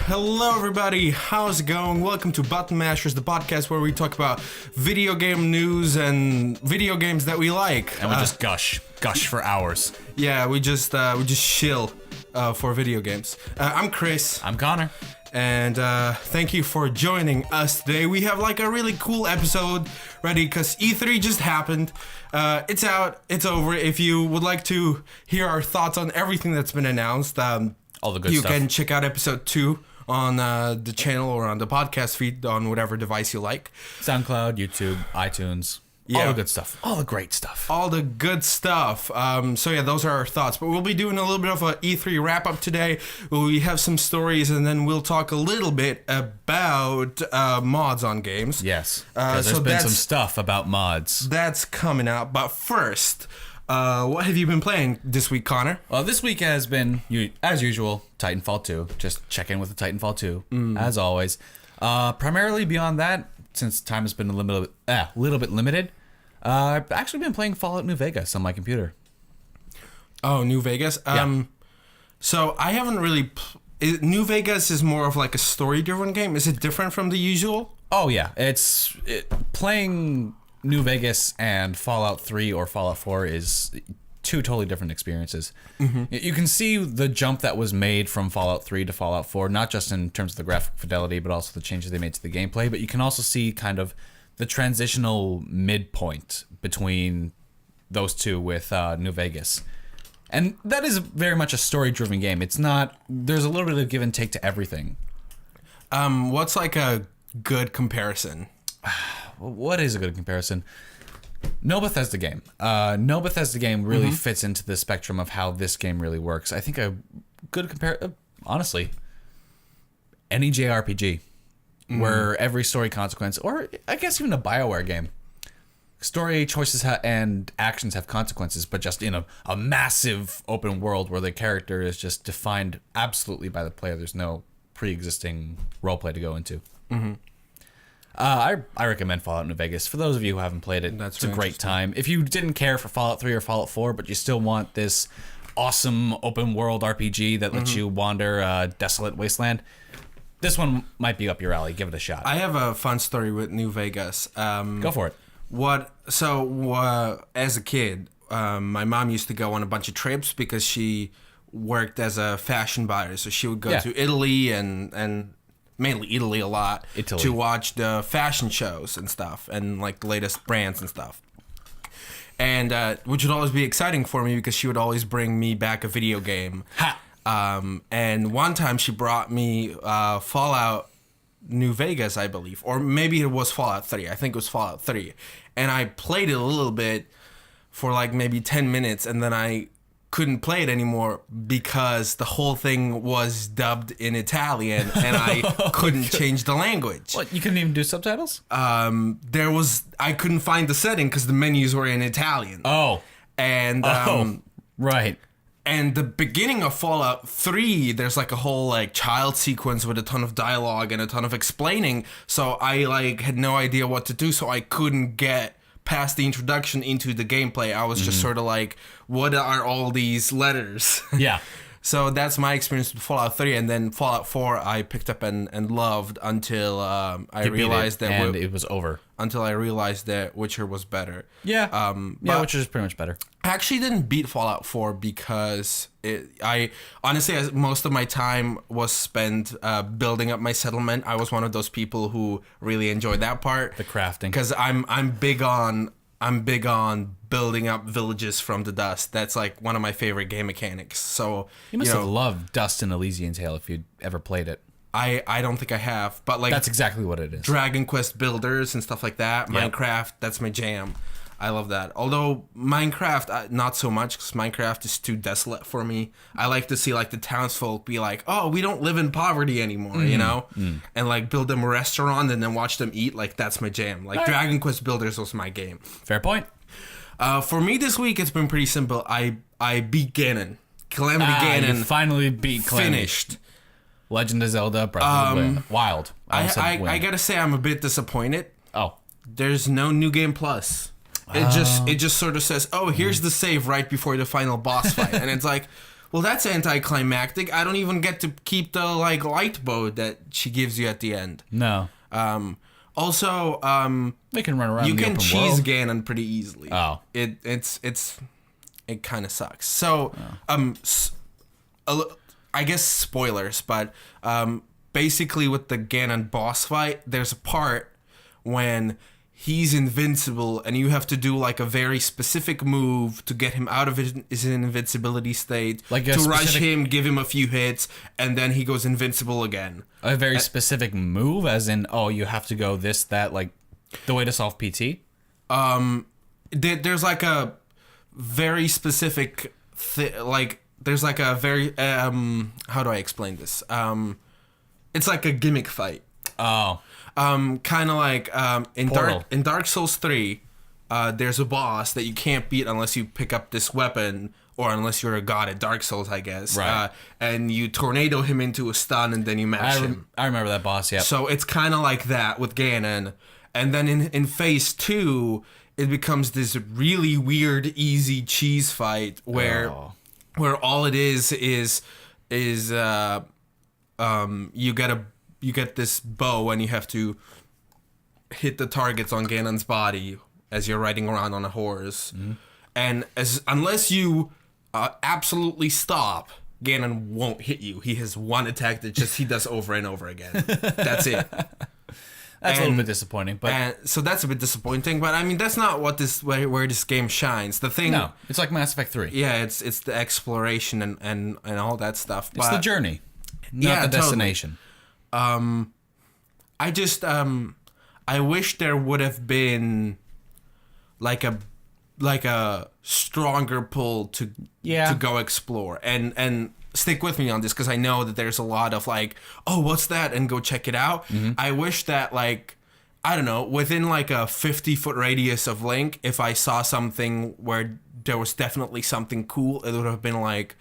Hello everybody, how's it going? Welcome to Button Mashers, the podcast where we talk about video game news and video games that we like. And we just gush for hours. Yeah, we just chill for video games. I'm Chris. I'm Connor. And thank you for joining us today. We have like a really cool episode ready because E3 just happened. It's out, it's over. If you would like to hear our thoughts on everything that's been announced, All the good you stuff. can check out episode 2 on the channel or on the podcast feed on whatever device you like. SoundCloud, YouTube, iTunes. Yeah. All the good stuff. All the great stuff. All the good stuff. So yeah, those are our thoughts. But we'll be doing a little bit of a E3 wrap up today. We have some stories, and then we'll talk a little bit about mods on games. Yes. Because there's been some stuff about mods. That's coming out. But first, what have you been playing this week, Connor? Well, this week has been, as usual, Titanfall 2. Just check in with the Titanfall 2, as always. Primarily beyond that, since time has been a little bit limited, I've actually been playing Fallout New Vegas on my computer. Oh, New Vegas? Yeah. So I haven't really... New Vegas is more of like a story-driven game. Is it different from the usual? Oh, yeah. Playing New Vegas and Fallout 3 or Fallout 4 is two totally different experiences. Mm-hmm. You can see the jump that was made from Fallout 3 to Fallout 4, not just in terms of the graphic fidelity, but also the changes they made to the gameplay. But you can also see kind of the transitional midpoint between those two with New Vegas. And that is very much a story-driven game. It's not... There's a little bit of give and take to everything. What's like a good comparison? What is a good comparison? No Bethesda game. No Bethesda game really fits into the spectrum of how this game really works. I think a good honestly, any JRPG where every story consequence, or I guess even a BioWare game, story choices and actions have consequences, but just in a massive open world where the character is just defined absolutely by the player. There's no pre-existing roleplay to go into. Mm-hmm. I recommend Fallout New Vegas. For those of you who haven't played it, it's a great time. If you didn't care for Fallout 3 or Fallout 4, but you still want this awesome open world RPG that lets you wander a desolate wasteland, this one might be up your alley. Give it a shot. I have a fun story with New Vegas. Go for it. As a kid, my mom used to go on a bunch of trips because she worked as a fashion buyer. So she would go to Italy and mainly Italy a lot to watch the fashion shows and stuff and like the latest brands and stuff. And which would always be exciting for me because she would always bring me back a video game. And one time she brought me Fallout New Vegas, I believe, or maybe it was Fallout 3. I think it was Fallout 3. And I played it a little bit for like maybe 10 minutes, and then I couldn't play it anymore because the whole thing was dubbed in Italian and I couldn't change the language. What, you couldn't even do subtitles? I couldn't find the setting because the menus were in Italian. Oh. And right. And the beginning of Fallout 3, there's like a whole like child sequence with a ton of dialogue and a ton of explaining. So I like had no idea what to do, so I couldn't get past the introduction into the gameplay. I was just sort of like, what are all these letters? Yeah. So that's my experience with Fallout 3, and then Fallout 4 I picked up and loved until I realized that it was over. Until I realized that Witcher was better. Yeah. Witcher is pretty much better. I actually didn't beat Fallout 4 because I honestly, as most of my time was spent building up my settlement. I was one of those people who really enjoyed that part. The crafting. Because I'm big on building up villages from the dust. That's like one of my favorite game mechanics. So you must have loved Dust in Elysian Tale if you'd ever played it. I don't think I have, but like that's exactly what it is. Dragon Quest builders and stuff like that. Yep. Minecraft, that's my jam. I love that. Although Minecraft, not so much, because Minecraft is too desolate for me. I like to see like the townsfolk be like, "Oh, we don't live in poverty anymore," you know, and like build them a restaurant and then watch them eat. Like that's my jam. Like Dragon Quest builders was my game. Fair point. For me this week, it's been pretty simple. I beat Ganon. Calamity Ganon. You finally beat Calamity. Finished. Legend of Zelda Breath of the Wild. Wild. I gotta say I'm a bit disappointed. Oh. There's no New Game Plus. It just sort of says, oh, here's the save right before the final boss fight. And it's like, Well, that's anticlimactic. I don't even get to keep the like light bow that she gives you at the end. No. Also, They can run around you in the can open cheese world. Ganon pretty easily. Oh. It kind of sucks. So, I guess spoilers, but basically with the Ganon boss fight, there's a part when he's invincible and you have to do like a very specific move to get him out of his invincibility state, Like a to rush specific- him, give him a few hits, and then he goes invincible again. A very specific move, as in, oh, you have to go this, that, like the way to solve PT? There's like a very specific like there's like a very how do I explain this? It's like a gimmick fight. Oh. Kind of like in Portal. Dark Souls 3, there's a boss that you can't beat unless you pick up this weapon or unless you're a god at Dark Souls, I guess. Right. And you tornado him into a stun and then you mash him. I remember that boss, yeah. So it's kind of like that with Ganon. And then in phase 2, it becomes this really weird, easy cheese fight where all it is you get this bow and you have to hit the targets on Ganon's body as you're riding around on a horse. Mm-hmm. And unless you absolutely stop, Ganon won't hit you. He has one attack that just he does over and over again. That's it. That's a little bit disappointing, but And so that's a bit disappointing, but I mean that's not what where this game shines. The thing, no, it's like Mass Effect 3. yeah, it's the exploration and all that stuff. It's the journey, not Yeah, the totally. destination. I just I wish there would have been like a stronger pull to go explore and stick with me on this because I know that there's a lot of like, oh, what's that, and go check it out. I wish that like, I don't know, within like a 50-foot radius of Link, if I saw something where there was definitely something cool, it would have been like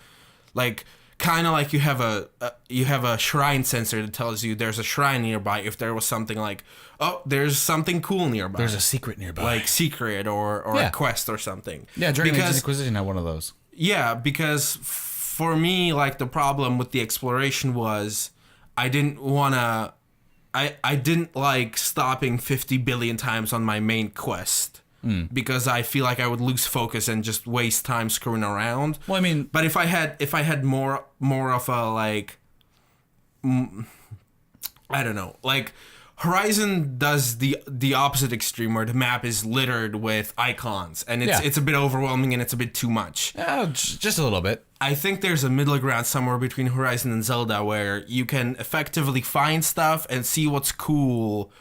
kind of like you have a shrine sensor that tells you there's a shrine nearby. If there was something like, oh, there's something cool nearby, There's a secret nearby. like secret or Yeah. a quest or something. Yeah, Dragon Age because Inquisition had one of those. yeah, because for me, like the problem with the exploration was I didn't like stopping 50 billion times on my main quest. Because I feel like I would lose focus and just waste time screwing around. Well, I mean, But if I had more of a like, I don't know, like Horizon does the opposite extreme where the map is littered with icons and it's a bit overwhelming and it's a bit too much. just a little bit. I think there's a middle ground somewhere between Horizon and Zelda where you can effectively find stuff and see what's cool,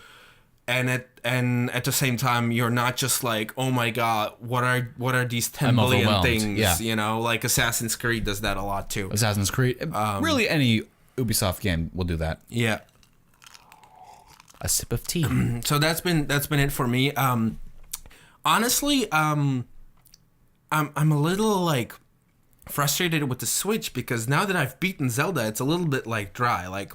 and at the same time you're not just like, oh my god, what are these 10 I'm billion overwhelmed. things? Yeah. You know, like Assassin's Creed does that a lot too. Assassin's Creed. Really, any Ubisoft game will do that. Yeah. A sip of tea. So that's been it for me. Honestly, I'm a little like frustrated with the Switch because now that I've beaten Zelda, it's a little bit like dry. Like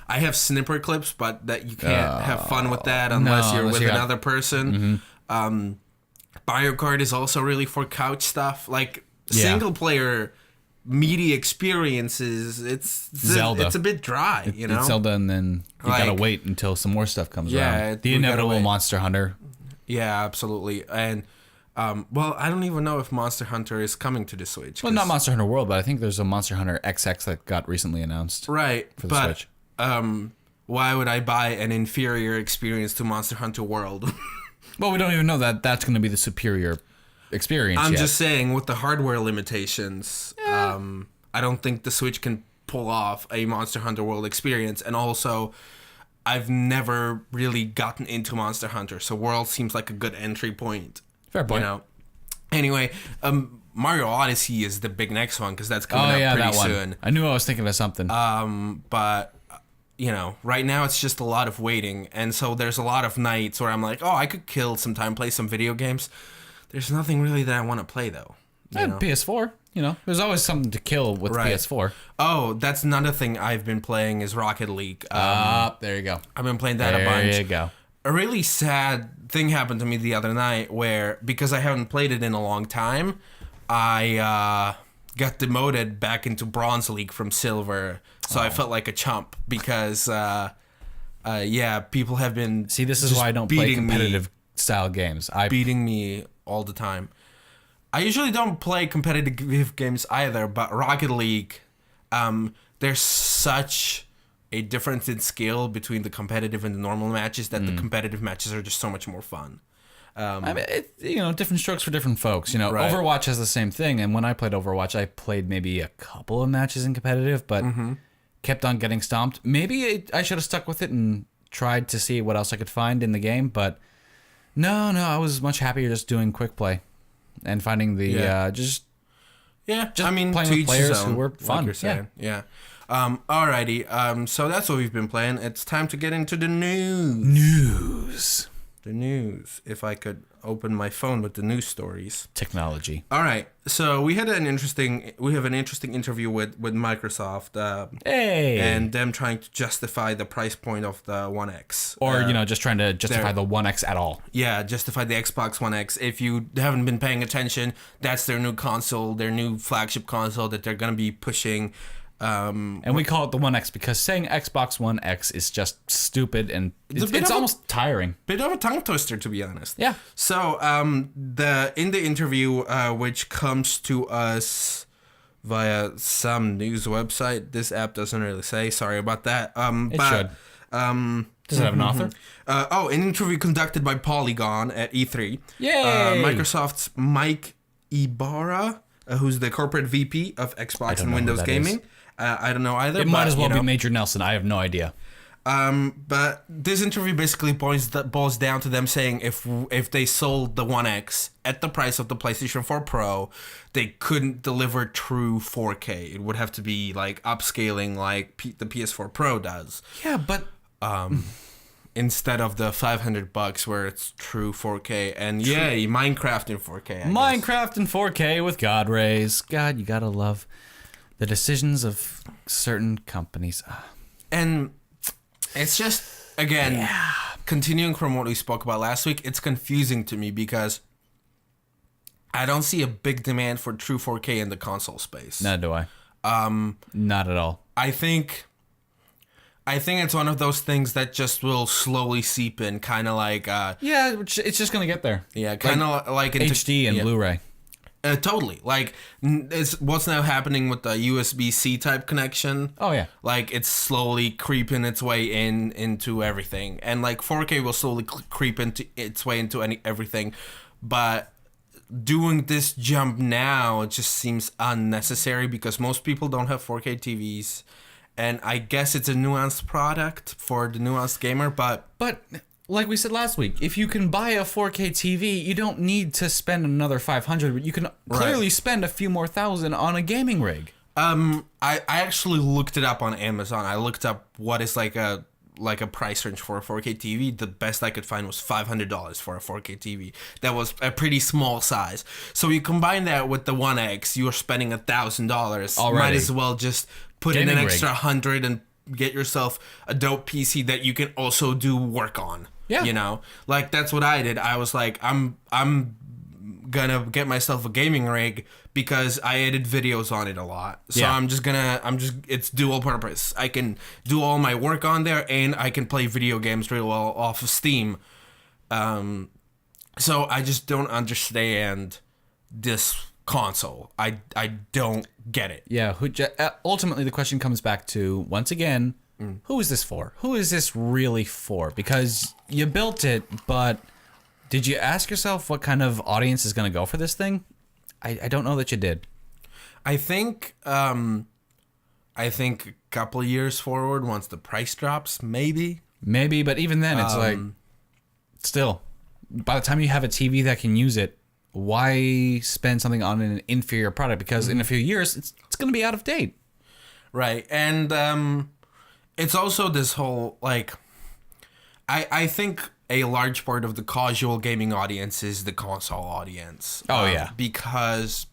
I have snipper clips, but that you can't have fun with that unless you're with another person. Mario Kart is also really for couch stuff. Like single player media experiences, it's Zelda. It's a bit dry, you know. It's Zelda, and then you gotta Like- wait until some more stuff comes Yeah, around. The we gotta inevitable wait. Monster Hunter. Yeah, absolutely. And well, I don't even know if Monster Hunter is coming to the Switch. Well, not Monster Hunter World, but I think there's a Monster Hunter XX that got recently announced. right, the but Switch. why would I buy an inferior experience to Monster Hunter World? Well, we don't even know that that's going to be the superior experience I'm yet. just saying, with the hardware limitations, I don't think the Switch can pull off a Monster Hunter World experience. And also, I've never really gotten into Monster Hunter, so World seems like a good entry point. Fair point. You know. Anyway, Mario Odyssey is the big next one because that's coming up pretty that one. soon. I knew I was thinking of something. But you know, right now it's just a lot of waiting, and so there's a lot of nights where I'm like, oh, I could kill some time, play some video games. There's nothing really that I want to play though. You know? PS4, there's always something to kill with Right. PS4. Oh, that's another thing I've been playing is Rocket League. There you go. I've been playing that a bunch. There you go. A really sad thing happened to me the other night where, because I haven't played it in a long time, I got demoted back into Bronze League from Silver, so I felt like a chump because people have been See, this is why I don't play competitive style games. beating me all the time. I usually don't play competitive games either, but Rocket League, there's such a difference in skill between the competitive and the normal matches that the competitive matches are just so much more fun. I mean, different strokes for different folks. Right. Overwatch has the same thing. And when I played Overwatch, I played maybe a couple of matches in competitive, but kept on getting stomped. Maybe I should have stuck with it and tried to see what else I could find in the game. But no, I was much happier just doing quick play and finding the just I mean, playing to with each players his own, who were like fun. you're saying. Yeah. Alrighty. So that's what we've been playing. It's time to get into the news. The news. If I could open my phone with the news stories. Technology. All right. So we have an interesting interview with Microsoft. Hey. And them trying to justify the price point of the One X. Or, just trying to justify the One X at all. Yeah, justify the Xbox One X. If you haven't been paying attention, that's their new console, their new flagship console that they're going to be pushing. And we call it the One X because saying Xbox One X is just stupid and it's almost tiring. Bit of a tongue twister, to be honest. Yeah. So, in the interview, which comes to us via some news website, this app doesn't really say. Sorry about that. It should. Does it have an author? An interview conducted by Polygon at E3. Yay! Microsoft's Mike Ibarra, who's the corporate VP of Xbox and Windows Gaming. I don't know either. It might as well be Major Nelson. I have no idea. But this interview basically boils down to them saying if they sold the One X at the price of the PlayStation 4 Pro, they couldn't deliver true 4K. It would have to be like upscaling like the PS4 Pro does. Yeah, but instead of the $500 where it's true 4K and Minecraft in 4K. Minecraft in 4K with God rays. God, you gotta love the decisions of certain companies. And it's just, again, continuing from what we spoke about last week, it's confusing to me because I don't see a big demand for true 4K in the console space. Neither do I. Not at all. I think it's one of those things that just will slowly seep in, kind of like... it's just going to get there. Yeah, kind of like... into HD and Blu-ray. Totally. Like, it's what's now happening with the USB-C type connection. Oh, yeah. Like, it's slowly creeping its way into everything. And, like, 4K will slowly creep its way into everything. But doing this jump now, it just seems unnecessary because most people don't have 4K TVs. And I guess it's a nuanced product for the nuanced gamer, but... like we said last week, if you can buy a 4K TV, you don't need to spend another $500. You can clearly spend a few more thousand on a gaming rig. I actually looked it up on Amazon. I looked up what is like a price range for a 4K TV. The best I could find was $500 for a 4K TV. That was a pretty small size. So you combine that with the One X, you're spending $1,000. Might as well just put in an extra $100 and get yourself a dope PC that you can also do work on. Yeah. You know? Like, that's what I did. I was like, I'm gonna get myself a gaming rig because I edit videos on it a lot. So it's dual purpose. I can do all my work on there and I can play video games real well off of Steam. So I just don't understand this console. I don't get it. Yeah. Ultimately, the question comes back to, once again, who is this for? Who is this really for? Because you built it, but did you ask yourself what kind of audience is going to go for this thing? I don't know that you did. I think a couple of years forward, once the price drops, maybe. Maybe, but even then, it's like, still, by the time you have a TV that can use it, why spend something on an inferior product? Because in a few years, it's going to be out of date. Right. And it's also this whole, like, I think a large part of the casual gaming audience is the console audience. Oh, yeah. Because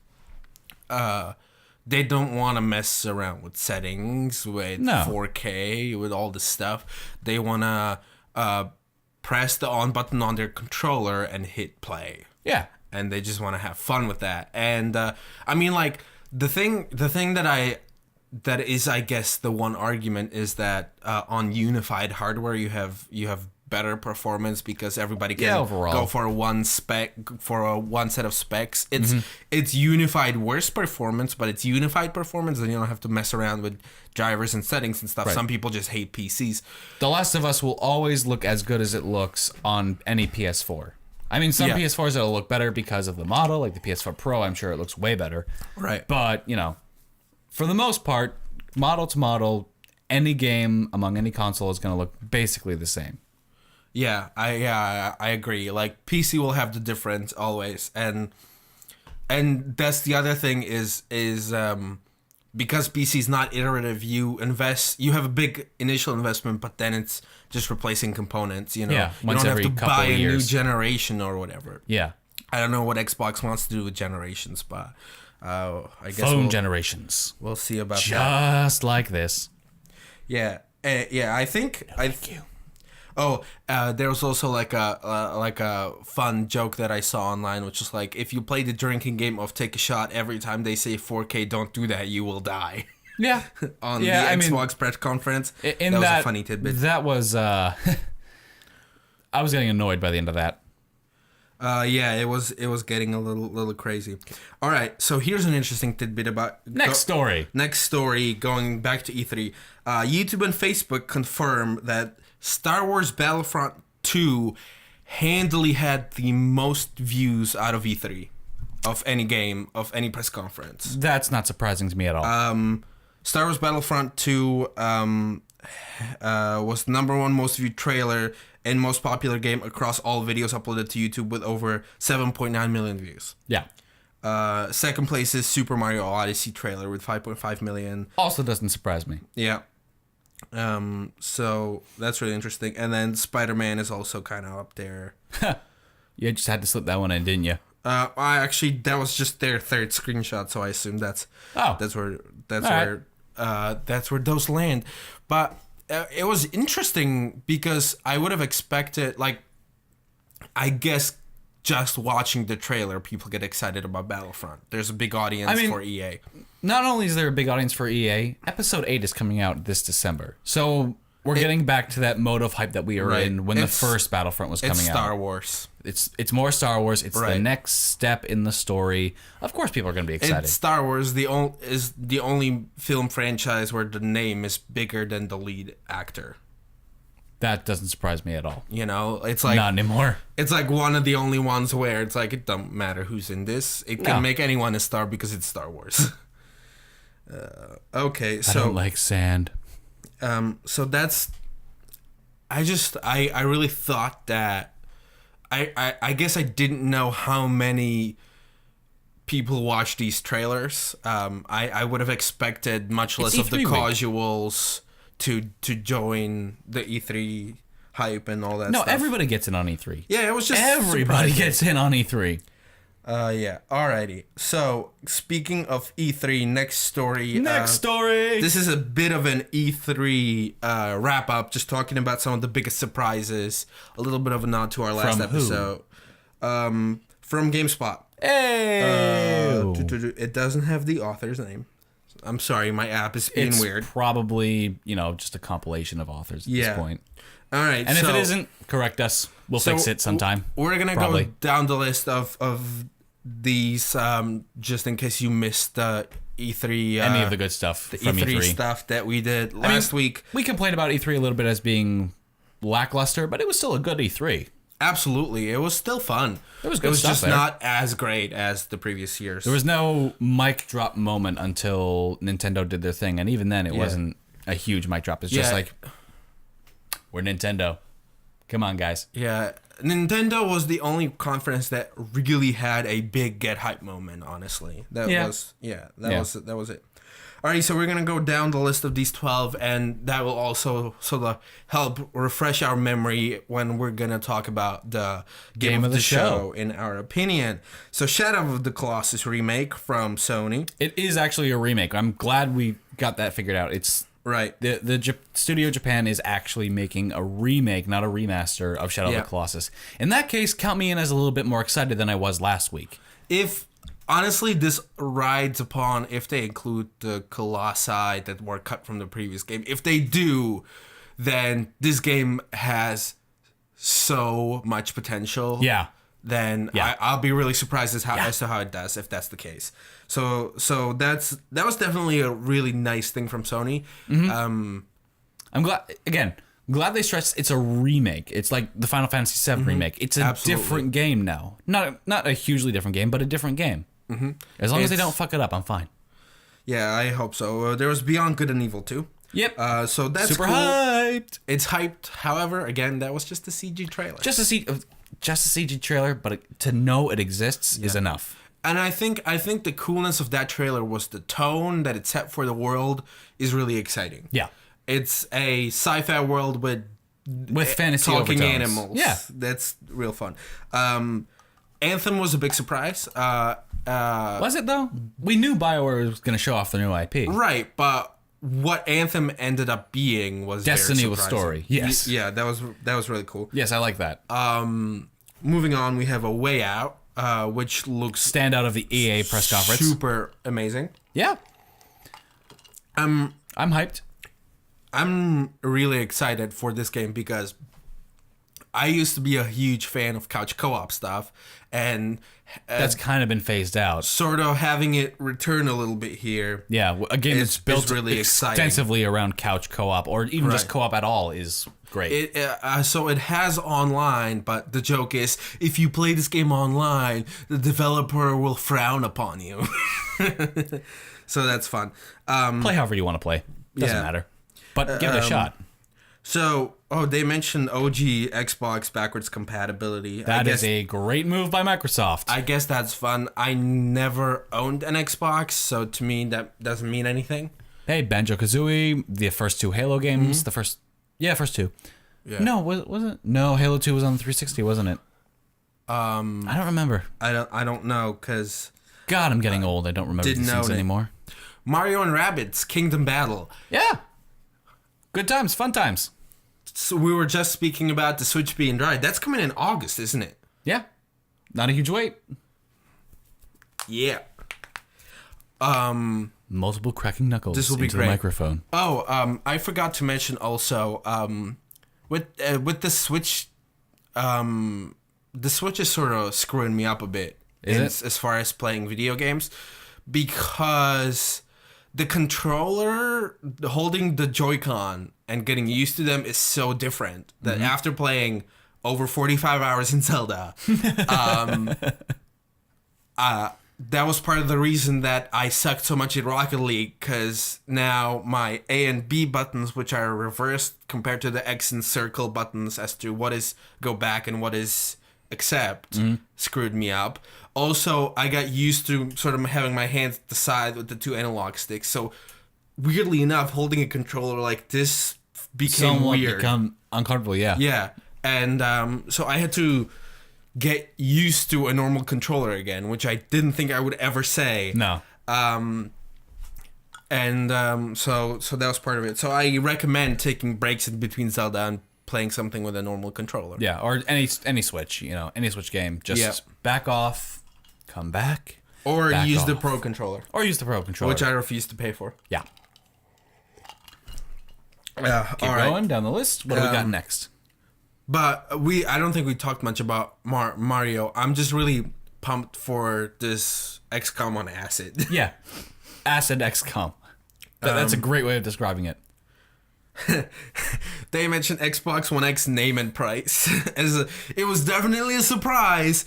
they don't want to mess around with settings, with 4K, with all this stuff. They want to press the on button on their controller and hit play. Yeah. And they just want to have fun with that. And, I mean, like, The thing that is, I guess, the one argument is that on unified hardware you have better performance because everybody can overall. go for one set of specs. It's unified worse performance, but it's unified performance, and you don't have to mess around with drivers and settings and stuff. Right. Some people just hate PCs. The Last of Us will always look as good as it looks on any PS4. I mean, some PS4s that'll look better because of the model, like the PS4 Pro. I'm sure it looks way better. Right. But for the most part, model to model, any game among any console is going to look basically the same. Yeah, I agree. Like PC will have the difference always, and that's the other thing is because PC is not iterative. You have a big initial investment, but then it's just replacing components. Yeah, you don't have to buy a new years. generation or whatever. Yeah, I don't know what Xbox wants to do with generations, but I guess phone generations. we'll see about that. Just like this. Yeah, I think you. Oh, there was also like a fun joke that I saw online, which is like, if you play the drinking game of take a shot every time they say 4K, don't do that, you will die. Yeah. On the Xbox press conference. That was a funny tidbit. That was, I was getting annoyed by the end of that. Yeah, it was getting a little crazy. All right, so here's an interesting tidbit about Next story, going back to E3. YouTube and Facebook confirm that Star Wars Battlefront 2 handily had the most views out of E3 of any game, of any press conference. That's not surprising to me at all. Star Wars Battlefront 2 was the #1 most viewed trailer and most popular game across all videos uploaded to YouTube with over 7.9 million views. Yeah. Second place is Super Mario Odyssey trailer with 5.5 million. Also doesn't surprise me. Yeah. So that's really interesting. And then Spider-Man is also kind of up there. You just had to slip that one in, didn't you? That was just their third screenshot, so I assume that's where those land. But it was interesting because I would have expected, like, I guess just watching the trailer, people get excited about Battlefront. There's a big audience for EA. Not only is there a big audience for EA, Episode 8 is coming out this December. So we're getting back to that mode of hype that we were in when the first Battlefront was coming out. It's Star Wars. It's more Star Wars. It's the next step in the story. Of course people are going to be excited. It's Star Wars is the only film franchise where the name is bigger than the lead actor. That doesn't surprise me at all. It's like not anymore. It's like one of the only ones where it's like it don't matter who's in this. It can make anyone a star because it's Star Wars. Okay, so I don't like sand. So that's. I really thought that. I guess I didn't know how many people watch these trailers. I would have expected much less of the casuals to join the E3 hype and all that stuff. No, everybody gets in on E3. Yeah, it was just everybody gets in on E3. Yeah. Alrighty. So, speaking of E3, next story. This is a bit of an E3 wrap up, just talking about some of the biggest surprises. A little bit of a nod to our last episode. From GameSpot. Hey! It doesn't have the author's name. I'm sorry, my app is being weird. It's probably, just a compilation of authors at this point. All right. And if it isn't, correct us. We'll fix it sometime. We're going to go down the list of these, just in case you missed E3. Any of the good stuff the from E3 E3 stuff that we did last week. We complained about E3 a little bit as being lackluster, but it was still a good E3. Absolutely. It was still fun. There was good It was stuff just there. not as great as the previous years. There was no mic drop moment until Nintendo did their thing, and even then it wasn't a huge mic drop. It's just like, we're Nintendo. Come on, guys. Yeah. Nintendo was the only conference that really had a big get hype moment, honestly. That was it. All right, so we're going to go down the list of these 12, and that will also sort of help refresh our memory when we're going to talk about the game of the show, in our opinion. So Shadow of the Colossus remake from Sony. It is actually a remake. I'm glad we got that figured out. It's right. The Studio Japan is actually making a remake, not a remaster, of Shadow of the Colossus. In that case, count me in as a little bit more excited than I was last week. If honestly, this rides upon if they include the colossi that were cut from the previous game. If they do, then this game has so much potential. Yeah. Then Yeah. I'll be really surprised as to how it does if that's the case. So that was definitely a really nice thing from Sony. I'm glad they stressed it's a remake. It's like the Final Fantasy VII remake. It's a Absolutely. different game now. Not a hugely different game, but a different game. As long as they don't fuck it up, I'm fine. Yeah, I hope so. There was Beyond Good and Evil too. Yep. So that's Super cool. hyped. It's hyped. However, again, that was just a CG trailer. Just a CG trailer, but to know it exists is enough. And I think the coolness of that trailer was the tone that it set for the world is really exciting. Yeah. It's a sci-fi world with fantasy talking overtones. animals. Yeah. That's real fun. Anthem was a big surprise. Was it though? We knew BioWare was going to show off the new IP. Right, but what Anthem ended up being was Destiny very with surprising. story. Yes. Yeah, that was really cool. Yes, I like that. Moving on, we have A Way Out, which looks Standout of the EA press conference. super amazing. Yeah. I'm hyped. I'm really excited for this game because I used to be a huge fan of couch co-op stuff, and That's kind of been phased out. sort of having it return a little bit here. Yeah, a game that's It's built really exciting. extensively around couch co-op, or even just Right. co-op at all, is great. So it has online, but the joke is if you play this game online, the developer will frown upon you. So that's fun. Play however you want to play. Doesn't yeah. matter. But give it a shot. So, they mentioned OG Xbox backwards compatibility. That is a great move by Microsoft. I guess that's fun. I never owned an Xbox, so to me that doesn't mean anything. Hey, Banjo-Kazooie, the first two Halo games, first two. Yeah. No, was it? No, Halo 2 was on the 360, wasn't it? I don't remember. I don't know because God, I'm getting old. I don't remember didn't these things own it. anymore. Mario and Rabbids Kingdom Battle. Yeah. Good times, fun times. So we were just speaking about the Switch being dry. That's coming in August, isn't it? Yeah. Not a huge wait. Yeah. Multiple cracking knuckles This will be into great. the microphone. I forgot to mention also with the Switch, the Switch is sort of screwing me up a bit as far as playing video games because the controller holding the Joy-Con and getting used to them is so different that after playing over 45 hours in Zelda, that was part of the reason that I sucked so much at Rocket League, because now my A and B buttons, which are reversed compared to the X and circle buttons as to what is go back and what is accept, screwed me up. Also, I got used to sort of having my hands at the side with the two analog sticks. So, weirdly enough, holding a controller like this became weird. Become uncomfortable, yeah. Yeah, and so I had to get used to a normal controller again, which I didn't think I would ever say. No. So that was part of it. So I recommend taking breaks in between Zelda and playing something with a normal controller. Yeah, or any Switch, any Switch game. Just back off, come back. Or back use the off. Pro controller, Or use the Pro controller. which I refuse to pay for. Yeah. Keep All right. Going down the list. What do we got next? But I don't think we talked much about Mario. I'm just really pumped for this XCOM on acid. Yeah. Acid XCOM. That's a great way of describing it. They mentioned Xbox One X name and price. It was definitely a surprise.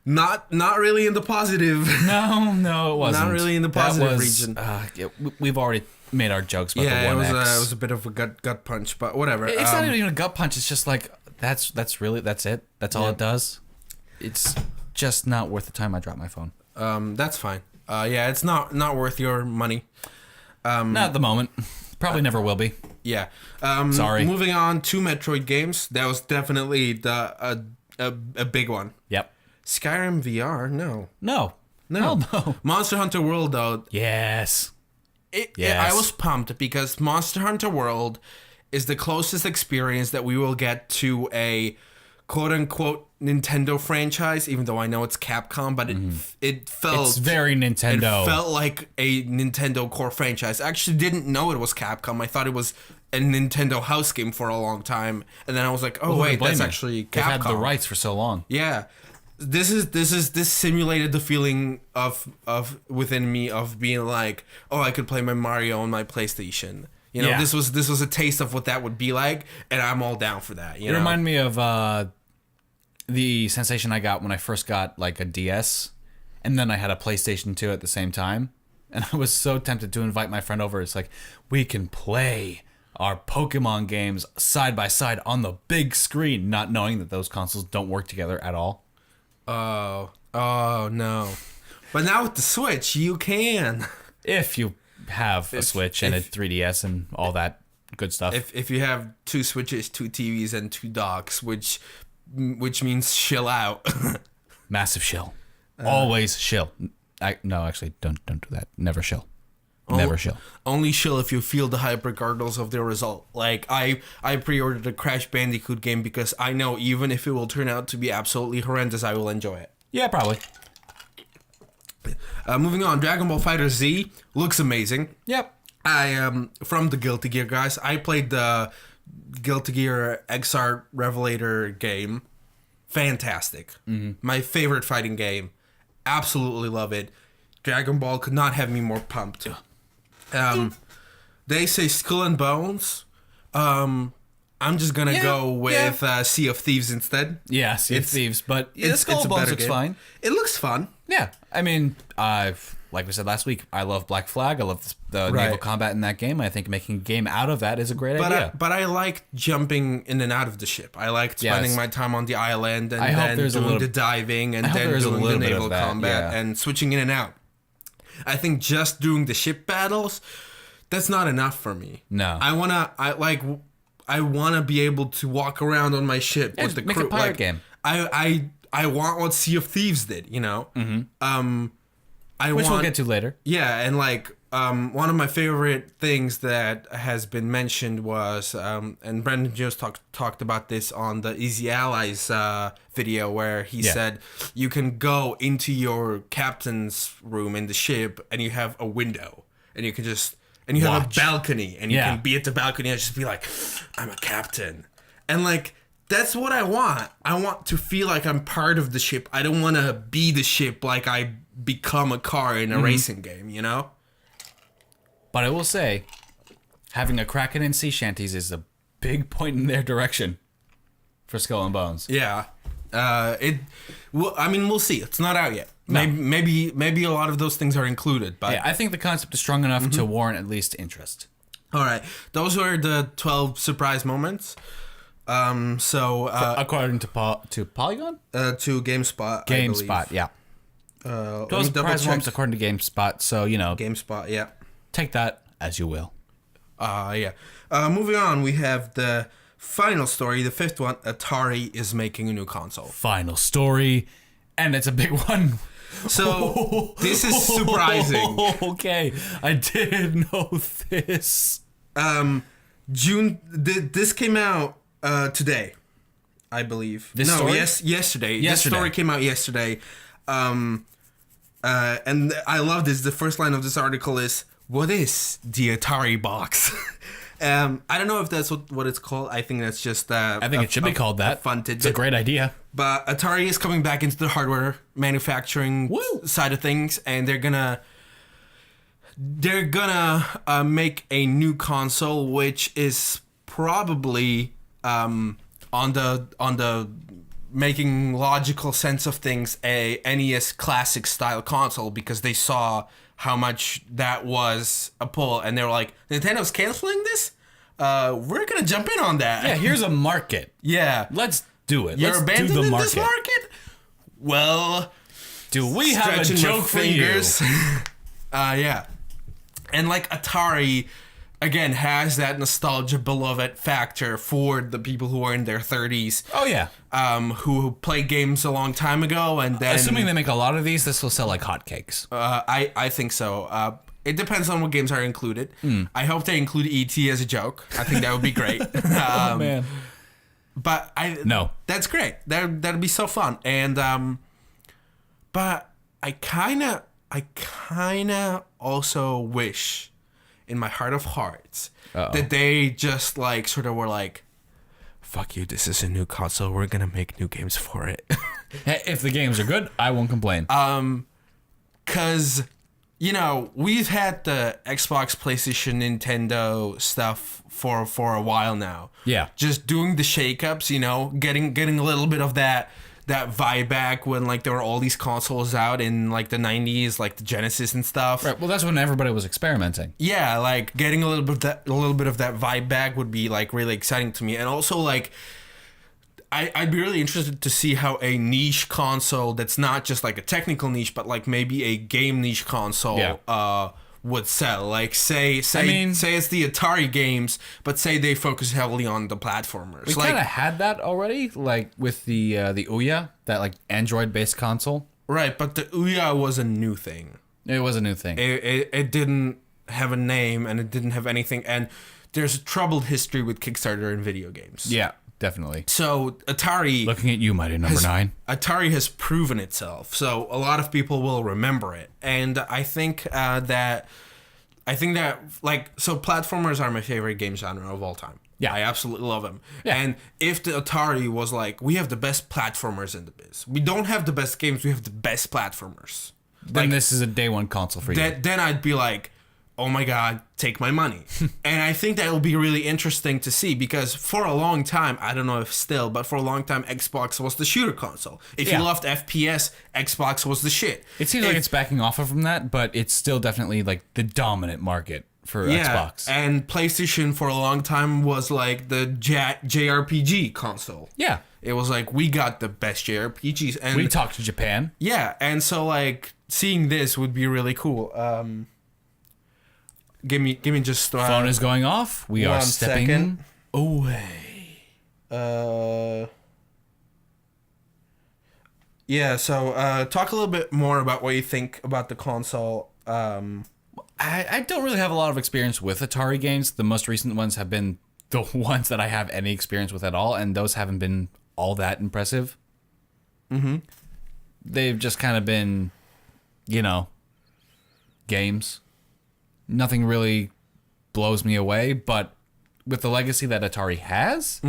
Not really in the positive. No, it wasn't. Not really in the positive region. We've already made our jokes about Yeah, the it One X. was a bit of a gut punch, but whatever. It's not even a gut punch. It's just like that's it. That's all it does. It's just not worth the time I drop my phone. That's fine. Yeah, it's not worth your money. Not at the moment. Probably never will be. Yeah. Sorry. Moving on to Metroid games. That was definitely a big one. Yep. Skyrim VR? No. No. Hell no. Monster Hunter World, though. Yes. I was pumped because Monster Hunter World is the closest experience that we will get to a quote unquote Nintendo franchise, even though I know it's Capcom, but it felt It's very Nintendo. It felt like a Nintendo core franchise. I actually didn't know it was Capcom. I thought it was a Nintendo house game for a long time, and then I was like, oh Who wait, would blame that's you? actually Capcom. They've had the rights for so long. Yeah. This simulated the feeling of within me of being like, oh, I could play my Mario on my PlayStation. You know, Yeah. this was a taste of what that would be like, and I'm all down for that. You It know? reminded me of the sensation I got when I first got like a DS, and then I had a PlayStation 2 at the same time, and I was so tempted to invite my friend over. It's like, we can play our Pokemon games side by side on the big screen, not knowing that those consoles don't work together at all. Oh no! But now with the Switch, you can. If you have a Switch and a 3DS and all that good stuff. If you have 2 Switches, 2 TVs, and 2 docks, which means chill out. Massive shill. Always shill. No, actually, don't do that. Never shill. Never shill. Only chill if you feel the hype regardless of the result. Like, I pre-ordered a Crash Bandicoot game because I know even if it will turn out to be absolutely horrendous, I will enjoy it. Yeah, probably. Moving on, Dragon Ball Fighter Z looks amazing. Yep. I from the Guilty Gear guys. I played the Guilty Gear XR Revelator game. Fantastic. My favorite fighting game. Absolutely love it. Dragon Ball could not have me more pumped. They say Skull and Bones. I'm just gonna go with Sea of Thieves instead. Yeah, Sea of Thieves, but Skull a and Bones better looks game. fine. It looks fun. Yeah, I mean, like we said last week, I love Black Flag. I love the Right. naval combat in that game. I think making a game out of that is a great But idea. but I like jumping in and out of the ship. I like spending Yes. my time on the island and I hope then there's a doing little- the diving and I hope then there is a doing the little bit of naval that, combat yeah. and switching in and out. I think just doing the ship battles, that's not enough for me. No. I wanna be able to walk around on my ship with the make crew. a pirate like, game. I want what Sea of Thieves did, you know? Mm-hmm. Which we'll get to later. Yeah, and like one of my favorite things that has been mentioned was, and Brendan Jones talked about this on the Easy Allies video, where he said you can go into your captain's room in the ship and you have a window and you can just you have a Watch. balcony and you Yeah. can be at the balcony and just be like, I'm a captain, and like. That's what I want. I want to feel like I'm part of the ship. I don't want to be the ship like I become a car in a racing game, you know? But I will say, having a Kraken in sea shanties is a big point in their direction for Skull and Bones. Yeah. We'll see. It's not out yet. No. Maybe a lot of those things are included, but Yeah, I think the concept is strong enough to warrant at least interest. all right. Those were the 12 surprise moments. According to Polygon? To GameSpot, I believe. GameSpot, yeah. Let me Those double surprise check. moments according to GameSpot, so, GameSpot, yeah. take that as you will. Yeah. Moving on, we have the final story, the 5th one. Atari is making a new console. Final story, and it's a big one. So, this is surprising. Okay, I did know this. This came out today, I believe. Story? Yesterday. This Yesterday. story came out yesterday. And I love this. The first line of this article is, "What is the Atari box?" I don't know if that's what it's called. I think that's just. I think it should be called that. Fun It's a tidbit. great idea. But Atari is coming back into the hardware manufacturing Woo! side of things, and they're gonna make a new console, which is probably on the making logical sense of things a NES classic style console, because they saw how much that was a pull, and they were like, Nintendo's canceling this? We're gonna jump in on that. Yeah, here's a market. Yeah. Let's do it. You're Let's do abandoning the this market? Well, Do we have a stretching my joke for you? Yeah. And like Atari, again, has that nostalgia beloved factor for the people who are in their 30s, Oh, yeah. who played games a long time ago, and then Assuming they make a lot of these, this will sell like hotcakes. I think so. It depends on what games are included. Hmm. I hope they include ET as a joke. I think that would be great. Oh, man. But No. that's great. That'd be so fun. And but I kind of also wish in my heart of hearts that they just like sort of were like, fuck you, this is a new console, we're gonna make new games for it. Hey, if the games are good, I won't complain. Because you know, we've had the Xbox, PlayStation, Nintendo stuff for a while now. Yeah. Just doing the shakeups, you know, getting a little bit of that vibe back when like there were all these consoles out in like the 90s, like the Genesis and stuff. Right. Well, that's when everybody was experimenting. Yeah, like getting a little bit of that vibe back would be like really exciting to me. And also like I'd be really interested to see how a niche console that's not just like a technical niche, but like maybe a game niche console would sell. Like say it's the Atari games, but say they focus heavily on the platformers. We kind of had that already, like with the Ouya, that like Android-based console. Right, but the Ouya was a new thing. It was a new thing. It didn't have a name and it didn't have anything. And there's a troubled history with Kickstarter in video games. Yeah, definitely. So Atari... Looking at you, Mighty Number 9. Atari has proven itself. So a lot of people will remember it. And I think that platformers are my favorite game genre of all time. Yeah. I absolutely love them. Yeah. And if the Atari was like, we have the best platformers in the biz. We don't have the best games, we have the best platformers. Then this is a day one console for you. Then I'd be like, oh my God, take my money. And I think that will be really interesting to see because for a long time, I don't know if still, but for a long time, Xbox was the shooter console. If you loved FPS, Xbox was the shit. It seems like it's backing off from that, but it's still definitely like the dominant market for Xbox. And PlayStation for a long time was like the JRPG console. Yeah. It was like, we got the best JRPGs. And we talked to Japan. Yeah, and so like seeing this would be really cool. Give me just phone is going off. We are stepping away. Yeah, so talk a little bit more about what you think about the console. I don't really have a lot of experience with Atari games. The most recent ones have been the ones that I have any experience with at all, and those haven't been all that impressive. Mm-hmm. They've just kind of been, games. Nothing really blows me away, but with the legacy that Atari has,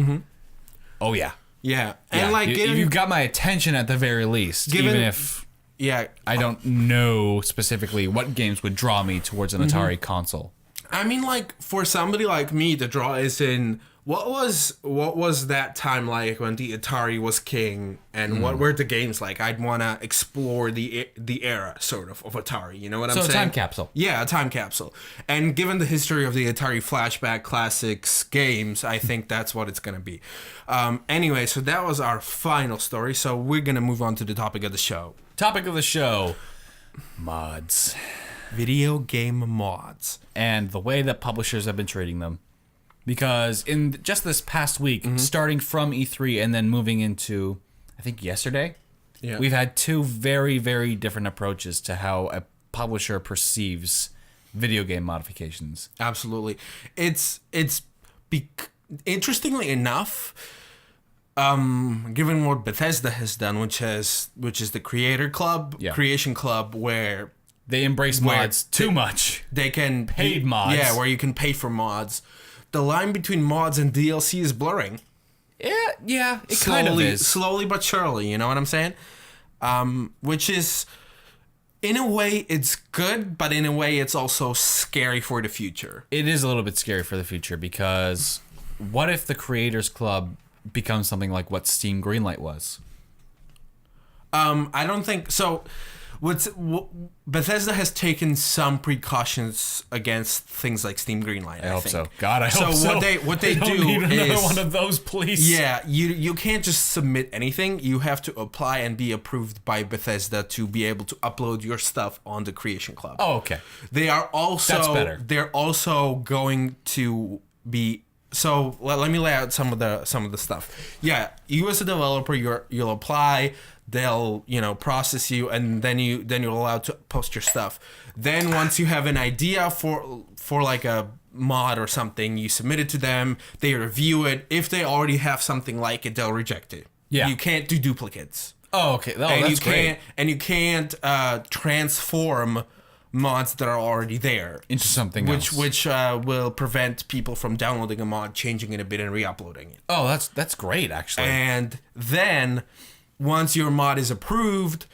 oh yeah. Yeah. And like you've got my attention at the very least, even if I don't know specifically what games would draw me towards an Atari console. I mean, like for somebody like me, the draw is in what was that time like when the Atari was king, and what were the games like? I'd want to explore the era sort of Atari. You know what I'm saying? So a time capsule. Yeah, a time capsule. And given the history of the Atari Flashback Classics games, I think that's what it's gonna be. Anyway, so that was our final story. So we're gonna move on to the topic of the show. Topic of the show: mods. Video game mods. And the way that publishers have been treating them. Because in just this past week, starting from E3 and then moving into, I think, yesterday, we've had two very, very different approaches to how a publisher perceives video game modifications. Absolutely. Interestingly enough, given what Bethesda has done, which is the Creation Club, where they embrace mods too much. They can paid mods. Yeah, where you can pay for mods. The line between mods and DLC is blurring. Yeah, it kind of is. Slowly but surely, you know what I'm saying? Which is, in a way, it's good, but in a way, it's also scary for the future. It is a little bit scary for the future because what if the Creators Club becomes something like what Steam Greenlight was? I don't think so. Bethesda has taken some precautions against things like Steam Greenlight. I hope think. So. God, I hope so. So what they do need is another one of those, please. Yeah, you can't just submit anything. You have to apply and be approved by Bethesda to be able to upload your stuff on the Creation Club. Oh, okay. They are also That's better. They're also going to be. So let me lay out some of the stuff. Yeah, you as a developer, you'll apply. they'll process you, and then you're allowed to post your stuff. Then once you have an idea for like a mod or something, you submit it to them, they review it. If they already have something like it, they'll reject it. You can't do duplicates. Oh, okay. Oh, and that's great. And you can't transform mods that are already there into something else, which will prevent people from downloading a mod, changing it a bit, and re-uploading it. Oh, that's great, actually. And then once your mod is approved,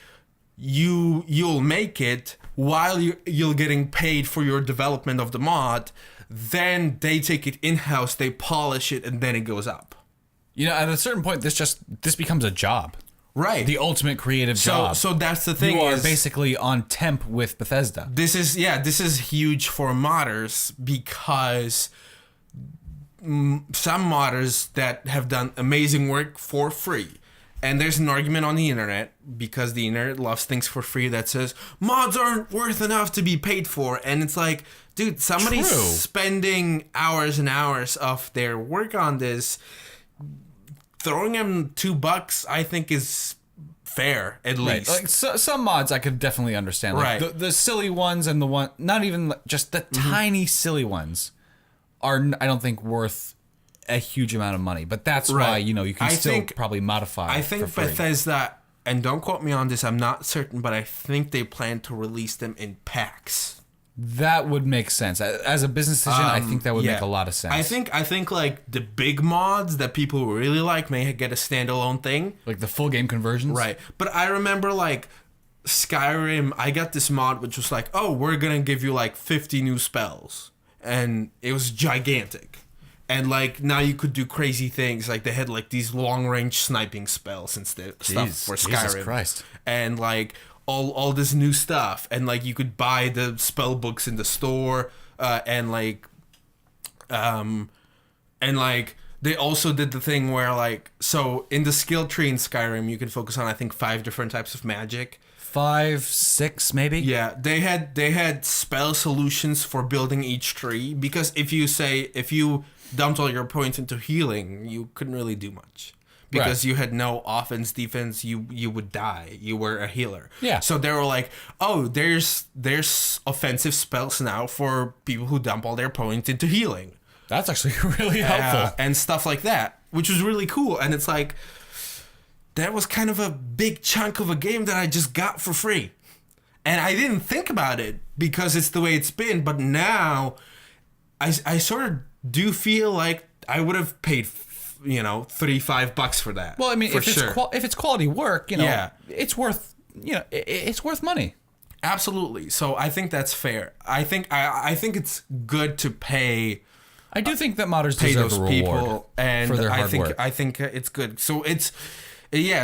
you'll make it while you're getting paid for your development of the mod. Then they take it in-house, they polish it, and then it goes up. At a certain point, this becomes a job. Right. The ultimate creative job. So that's the thing. You are basically on temp with Bethesda. This is huge for modders, because some modders that have done amazing work for free. And there's an argument on the internet, because the internet loves things for free, that says mods aren't worth enough to be paid for. And it's like, dude, somebody's spending hours and hours of their work on this. Throwing them $2, I think, is fair, at least. Like some mods I could definitely understand. Like right. The silly ones, and the one, not even just the tiny silly ones, are, I don't think, worth a huge amount of money. But that's why, you can still probably modify. I think for free. Bethesda, and don't quote me on this, I'm not certain, but I think they plan to release them in packs. That would make sense. As a business decision, I think that would make a lot of sense. I think like the big mods that people really like may get a standalone thing. Like the full game conversions? Right. But I remember like Skyrim, I got this mod which was like, oh, we're going to give you like 50 new spells. And it was gigantic. And like now you could do crazy things. Like they had like these long range sniping spells and stuff for Skyrim. Jesus Christ. And like all this new stuff, and like you could buy the spell books in the store, and they also did the thing where like, so in the skill tree in Skyrim you can focus on I think 5 different types of magic. 5, 6 maybe. Yeah, they had spell solutions for building each tree, because if you dumped all your points into healing, you couldn't really do much. Because you had no offense, defense, you would die. You were a healer. Yeah. So they were like, oh, there's offensive spells now for people who dump all their points into healing. That's actually really helpful. And stuff like that, which was really cool. And it's like, that was kind of a big chunk of a game that I just got for free. And I didn't think about it because it's the way it's been. But now, I sort of do feel like I would have paid $3-5 for that. Well, I mean, if it's quality work, it's worth it's worth money. Absolutely. So I think that's fair. I think it's good to pay. I do think that modders pay deserve those a reward people, and for their hard work. I think it's good. So it's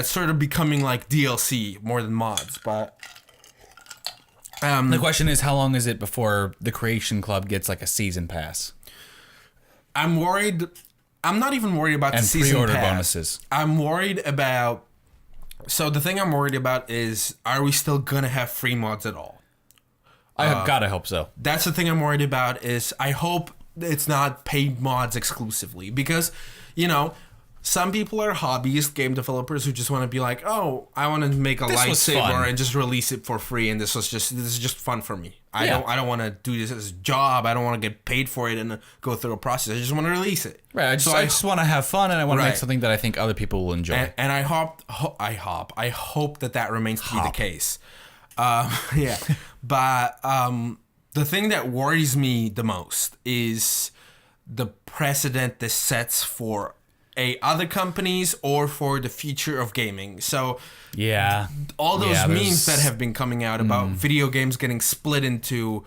sort of becoming like DLC more than mods. But the question is, how long is it before the Creation Club gets like a season pass? I'm worried. I'm not even worried about and the season pre-order pass. bonuses. I'm worried about. So the thing I'm worried about is, are we still gonna have free mods at all? I hope so. That's the thing I'm worried about. Is I hope it's not paid mods exclusively, because, some people are hobbyist game developers who just want to be like, oh, I want to make a lightsaber and just release it for free, and this is just fun for me. I don't want to do this as a job. I don't want to get paid for it and go through a process. I just want to release it. Right. I just want to have fun, and I want to make something that I think other people will enjoy. And I hope that remains to be the case. Yeah. But the thing that worries me the most is the precedent this sets for other companies or for the future of gaming. So all those memes that have been coming out about video games getting split into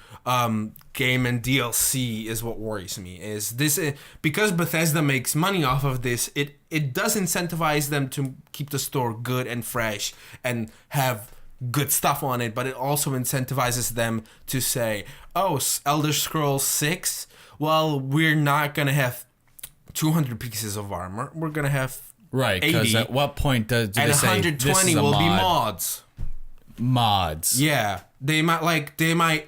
game and DLC is what worries me. Is this because Bethesda makes money off of this? It does incentivize them to keep the store good and fresh and have good stuff on it, but it also incentivizes them to say, oh, Elder Scrolls 6, well, we're not going to have 200 pieces of armor. We're going to have 80. Because at what point do they say 120 will be mods? Mods. Yeah. They might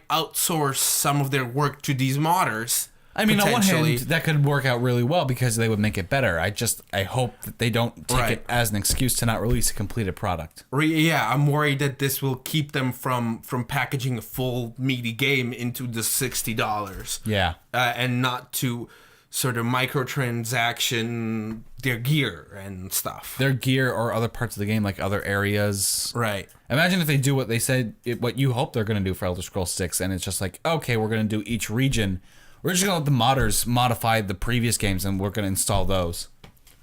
outsource some of their work to these modders. I mean, on one potentially. hand, that could work out really well because they would make it better. I hope that they don't take it as an excuse to not release a completed product. Yeah, I'm worried that this will keep them from packaging a full meaty game into the $60. Yeah. And not to sort of microtransaction their gear and stuff. Their gear or other parts of the game, like other areas. Right. Imagine if they do what they said, what you hope they're going to do for Elder Scrolls 6, and it's just like, okay, we're going to do each region. We're just going to let the modders modify the previous games, and we're going to install those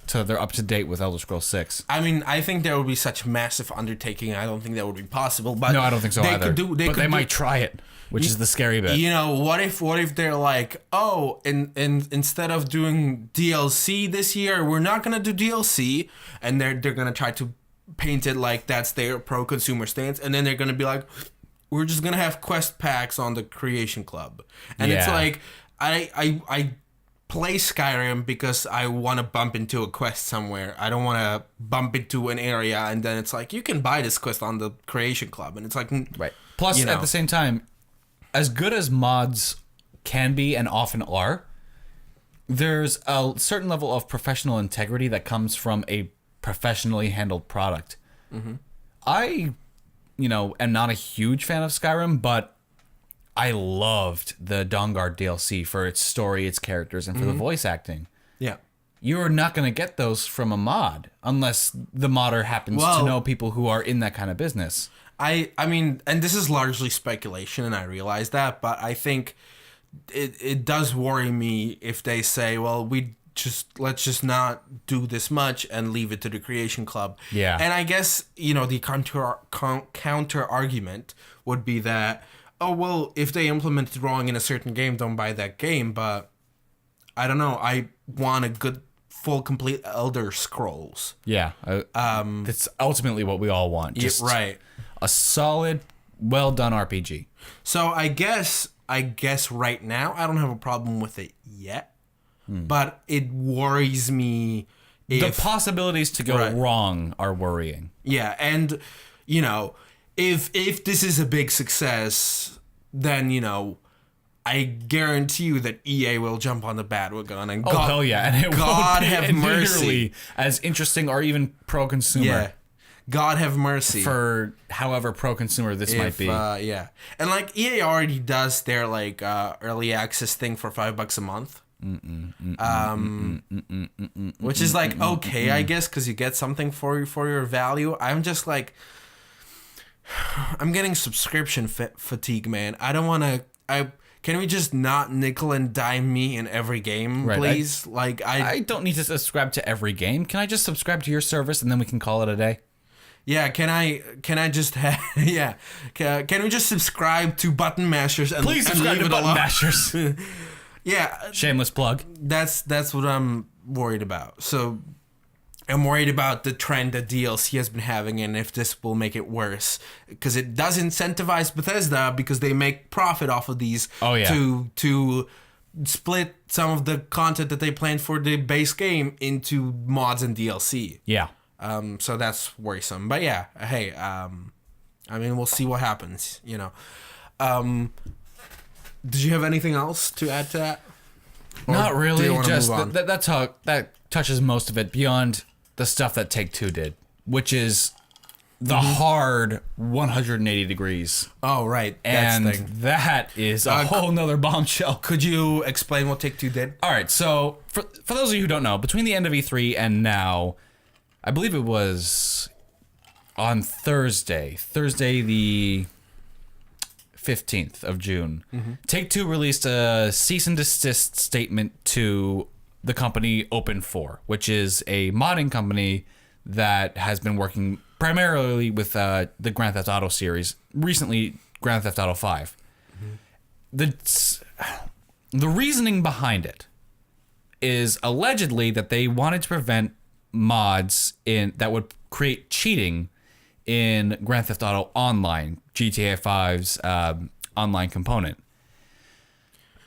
so they're up to date with Elder Scrolls 6. I mean, I think there would be such massive undertaking. I don't think that would be possible. But No, I don't think so either. They might try it, which is the scary bit. You know, what if they're like, oh, and instead of doing DLC this year, we're not gonna do DLC, and they're gonna try to paint it like that's their pro-consumer stance, and then they're gonna be like, we're just gonna have quest packs on the Creation Club, and it's like, I play Skyrim because I want to bump into a quest somewhere. I don't want to bump into an area and then it's like, you can buy this quest on the Creation Club, and it's like, right. Plus, at the same time, as good as mods can be and often are, there's a certain level of professional integrity that comes from a professionally handled product. Mm-hmm. I, am not a huge fan of Skyrim, but I loved the Dawnguard DLC for its story, its characters, and for the voice acting. Yeah. You're not going to get those from a mod unless the modder happens to know people who are in that kind of business. I mean, and this is largely speculation, and I realize that, but I think it does worry me if they say, well, let's just not do this much and leave it to the Creation Club. Yeah. And I guess, the counter argument would be that, oh, well, if they implement it wrong in a certain game, don't buy that game. But I don't know. I want a good, full, complete Elder Scrolls. Yeah. That's ultimately what we all want. Just right. A solid, well-done RPG. So I guess right now I don't have a problem with it yet. But it worries me if... The possibilities to go wrong are worrying. Yeah, and, if this is a big success, then, I guarantee you that EA will jump on the bandwagon and hell yeah, and it God won't be have mercy as interesting or even pro-consumer. Yeah, God have mercy for however pro-consumer this might be. Yeah, and like EA already does their early access thing for $5 a month, which is like okay, I guess, because you get something for your value. I'm just like, I'm getting subscription fatigue, man. I don't want to. Can we just not nickel and dime me in every game, please? I don't need to subscribe to every game. Can I just subscribe to your service and then we can call it a day? Yeah, can I just have... Yeah. Can we just subscribe to Button Mashers and please subscribe to Button Mashers. Yeah. Shameless plug. That's what I'm worried about. So I'm worried about the trend that DLC has been having and if this will make it worse. Because it does incentivize Bethesda because they make profit off of these to split some of the content that they planned for the base game into mods and DLC. Yeah. So that's worrisome. But yeah, hey, I mean, we'll see what happens, Did you have anything else to add to that? Or not really. Just that touches most of it beyond the stuff that Take-Two did, which is the hard 180 degrees. Oh, right. And that is a whole nother bombshell. Could you explain what Take-Two did? All right. So for those of you who don't know, between the end of E3 and now, I believe it was on Thursday the 15th of June, Take-Two released a cease and desist statement to the company Open4, which is a modding company that has been working primarily with the Grand Theft Auto series, recently Grand Theft Auto 5. The reasoning behind it is allegedly that they wanted to prevent mods that would create cheating in Grand Theft Auto Online, GTA 5's online component.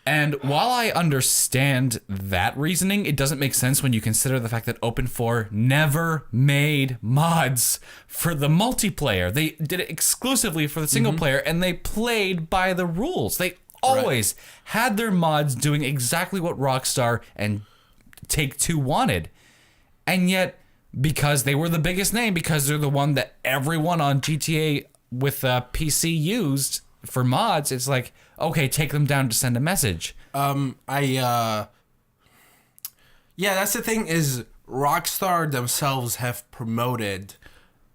And while I understand that reasoning, it doesn't make sense when you consider the fact that Open4 never made mods for the multiplayer. They did it exclusively for the single player, and they played by the rules. They always had their mods doing exactly what Rockstar and Take-Two wanted. And yet, because they were the biggest name, because they're the one that everyone on GTA with PC used for mods, it's like, okay, take them down to send a message. Yeah, that's the thing is Rockstar themselves have promoted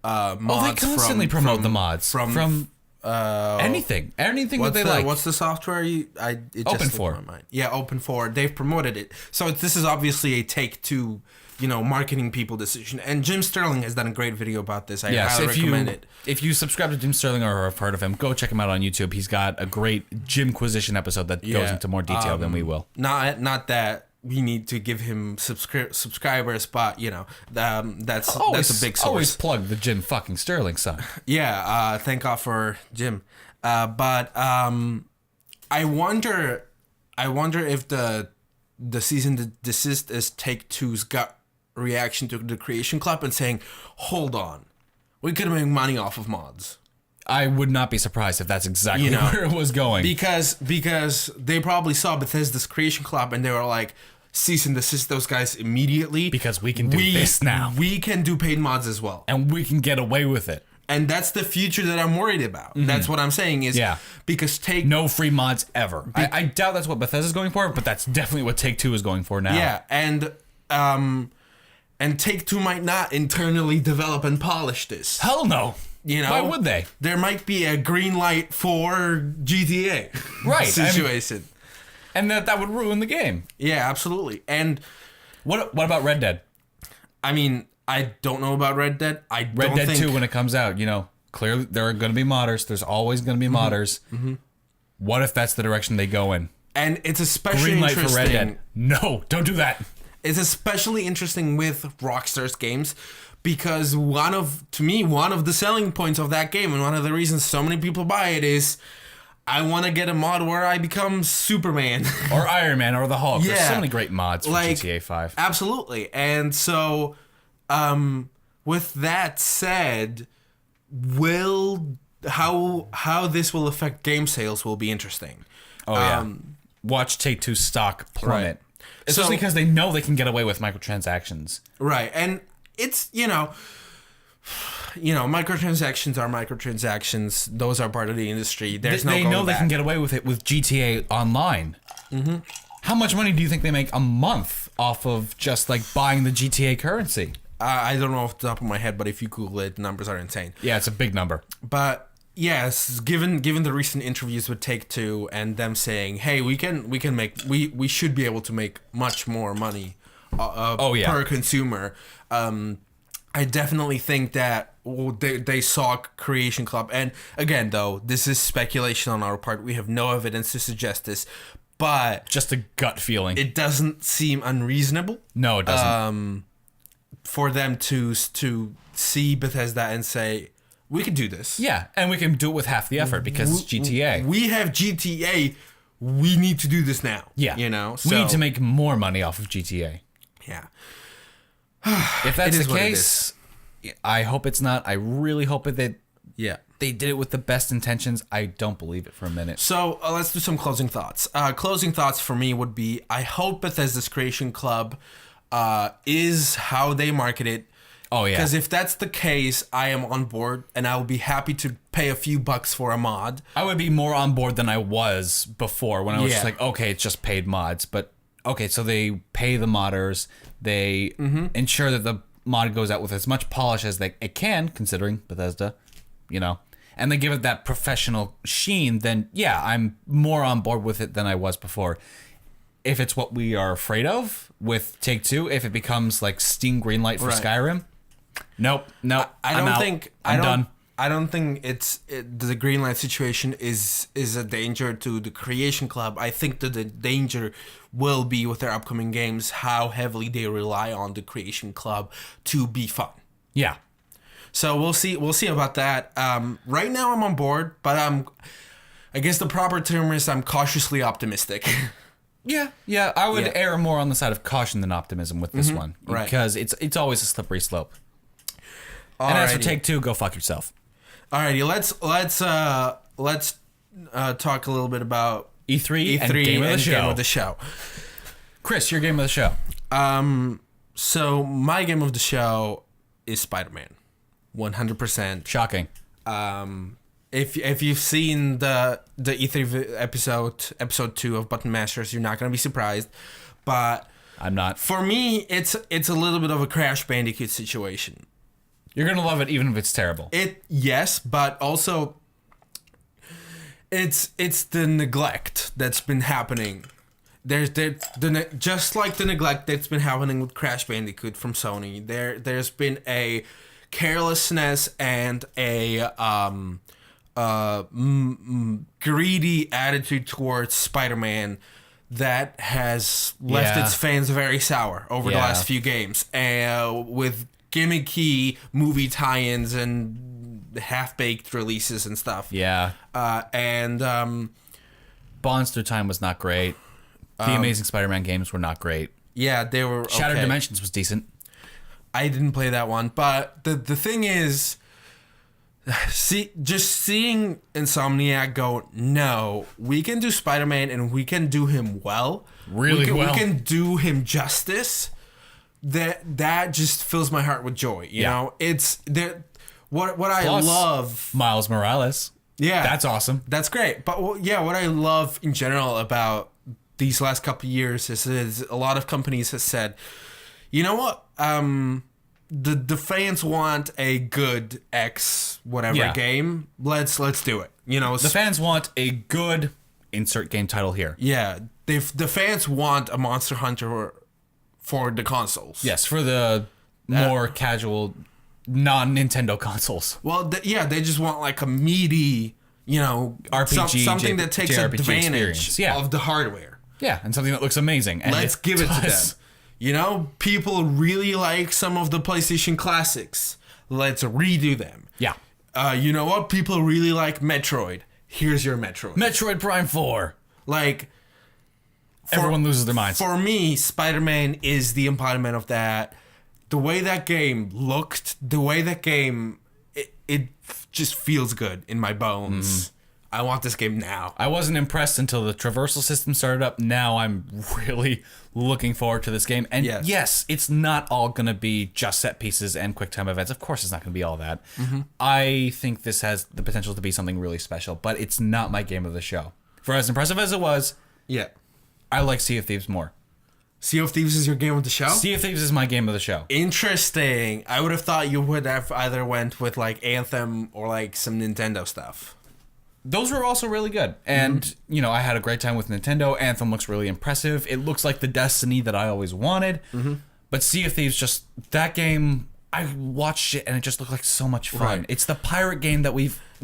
mods. They constantly promote the mods from anything that they like. What's the software? It just Open4. slipped my mind. Yeah, Open4. They've promoted it. So this is obviously a Take-Two, marketing people decision. And Jim Sterling has done a great video about this. I highly recommend it. If you subscribe to Jim Sterling or have heard of him, go check him out on YouTube. He's got a great Jimquisition episode that goes into more detail than we will. Not that we need to give him subscribers, but that's a big source. Always plug the Jim fucking Sterling son. Yeah, thank God for Jim. But I wonder if the cease and desist is Take-Two's gut reaction to the Creation Club and saying, "Hold on, we could make money off of mods." I would not be surprised if that's exactly where it was going. Because they probably saw Bethesda's Creation Club and they were like, cease and desist those guys immediately. Because we can do this now. We can do paid mods as well. And we can get away with it. And that's the future that I'm worried about. Mm-hmm. That's what I'm saying is because no free mods ever. I doubt that's what Bethesda's going for, but that's definitely what Take-Two is going for now. Yeah, and Take-Two might not internally develop and polish this. Hell no. Why would they? There might be a green light for GTA situation. And that would ruin the game. Yeah, absolutely. And what about Red Dead? I mean, I don't know about Red Dead. Red Dead 2, when it comes out, clearly there are going to be modders. There's always going to be modders. Mm-hmm. What if that's the direction they go in? And it's especially green light interesting. For Red Dead. No, don't do that. It's especially interesting with Rockstar's games because one of the selling points of that game and one of the reasons so many people buy it is I want to get a mod where I become Superman or Iron Man or the Hulk. There's so many great mods for GTA 5. Absolutely. And so with that said, how this will affect game sales will be interesting. Oh yeah. Watch Take-Two stock plummet. Right. Especially because they know they can get away with microtransactions. Right. And it's, microtransactions are microtransactions. Those are part of the industry. They know they can get away with it with GTA Online. Mm-hmm. How much money do you think they make a month off of just like buying the GTA currency? I don't know off the top of my head, but if you Google it, the numbers are insane. Yeah, it's a big number. But yes, given the recent interviews with Take-Two and them saying, "Hey, we should be able to make much more money per consumer." I definitely think that they saw Creation Club, and again, though, this is speculation on our part. We have no evidence to suggest this, but just a gut feeling. It doesn't seem unreasonable. No, it doesn't. For them to see Bethesda and say, we can do this. Yeah, and we can do it with half the effort because it's GTA. We have GTA. We need to do this now. Yeah. We need to make more money off of GTA. Yeah. If that's the case, I hope it's not. I really hope that they did it with the best intentions. I don't believe it for a minute. So let's do some closing thoughts. Closing thoughts for me would be, I hope Bethesda's Creation Club is how they market it. Oh, yeah. Because if that's the case, I am on board, and I will be happy to pay a few bucks for a mod. I would be more on board than I was before when I was just like, okay, it's just paid mods. But, okay, so they pay the modders. They ensure that the mod goes out with as much polish as it can, considering Bethesda, and they give it that professional sheen, then, yeah, I'm more on board with it than I was before. If it's what we are afraid of with Take-Two, if it becomes like Steam Greenlight for Skyrim, nope. I'm done. I don't think the Greenlight situation is a danger to the Creation Club. I think that the danger will be with their upcoming games, how heavily they rely on the Creation Club to be fun. Yeah. So we'll see about that. Right now I'm on board, but I guess the proper term is I'm cautiously optimistic. Yeah. I would err more on the side of caution than optimism with this one, because it's always a slippery slope. And as for Take-Two, go fuck yourself. Alrighty, let's talk a little bit about E3, and E3 game of the show. Game of the show. Chris, your game of the show. So my game of the show is Spider-Man, 100%. Shocking. If you've seen the E3 episode 2 of Button Mashers, you're not gonna be surprised. But I'm not. for me, it's a little bit of a Crash Bandicoot situation. You're gonna love it even if it's terrible. Yes, but also it's the neglect that's been happening. Just like the neglect that's been happening with Crash Bandicoot from Sony. There's been a carelessness and a greedy attitude towards Spider-Man that has left its fans very sour over the last few games, with gimmicky movie tie-ins and half-baked releases and stuff. Yeah. Bonds Through Time was not great. The Amazing Spider-Man games were not great. Yeah, they were Shattered okay. Dimensions was decent. I didn't play that one, but the thing is, just seeing Insomniac go, no, we can do Spider-Man and we can do him well. Really well. We can do him justice. That just fills my heart with joy. You know, it's there. What I Plus, love, Miles Morales. Yeah, That's awesome. That's great. But what I love in general about these last couple of years is a lot of companies have said, you know what, the fans want a good X whatever game. Let's do it. You know, The fans want a good insert game title here. yeah. The fans want a Monster Hunter for the consoles. Yes, for the more casual non-Nintendo consoles. Well, they just want like a meaty, you know, RPG, something that takes JRPG advantage experience. of the hardware. Yeah, and something that looks amazing. And Let's give it to them. does. You know, people really like some of the PlayStation classics. Let's redo them. Yeah. You know what? People really like Metroid. Here's your Metroid. Metroid Prime 4. Like, Everyone loses their minds. For me, Spider-Man is the embodiment of that. The way that game looked, the way that game, it just feels good in my bones. I want this game now. I wasn't impressed until the traversal system started up. Now I'm really looking forward to this game. And yes it's not all going to be just set pieces and quick time events. Of course it's not going to be all that. I think this has the potential to be something really special, but it's not my game of the show. For as impressive as it was, Yeah. I like Sea of Thieves more. Sea of Thieves is your game of the show? Sea of Thieves is my game of the show. Interesting. I would have thought you would have either went with like Anthem or like some Nintendo stuff. Those were also really good. And, you know, I had a great time with Nintendo. Anthem looks really impressive. It looks like the Destiny that I always wanted. But Sea of Thieves, just that game, I watched it and it just looked like so much fun. Right. It's the pirate game that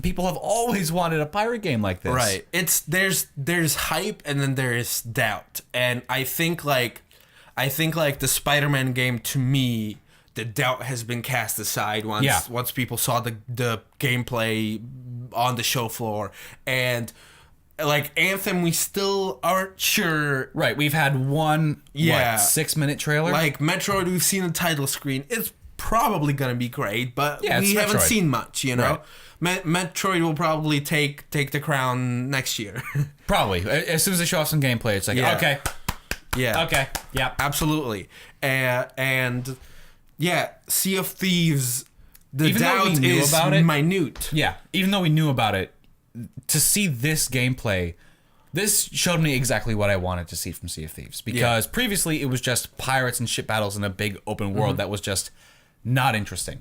people have always wanted, a pirate game like this. Right. There's hype and then there's doubt. And I think like the Spider-Man game, to me, the doubt has been cast aside once people saw the gameplay on the show floor. And like Anthem, we still aren't sure. Right. We've had one 6-minute trailer. Like Metroid, we've seen the title screen. It's probably gonna be great, but we haven't Metroid. seen much, you know. Metroid will probably take the crown next year. Probably. As soon as they show off some gameplay, it's like, okay. Yeah. Okay. Yeah. Absolutely. And yeah, Sea of Thieves, the Even though we doubt knew is about it- minute. Yeah. Even though we knew about it, to see this gameplay, this showed me exactly what I wanted to see from Sea of Thieves. Because previously it was just pirates and ship battles in a big open world that was just not interesting.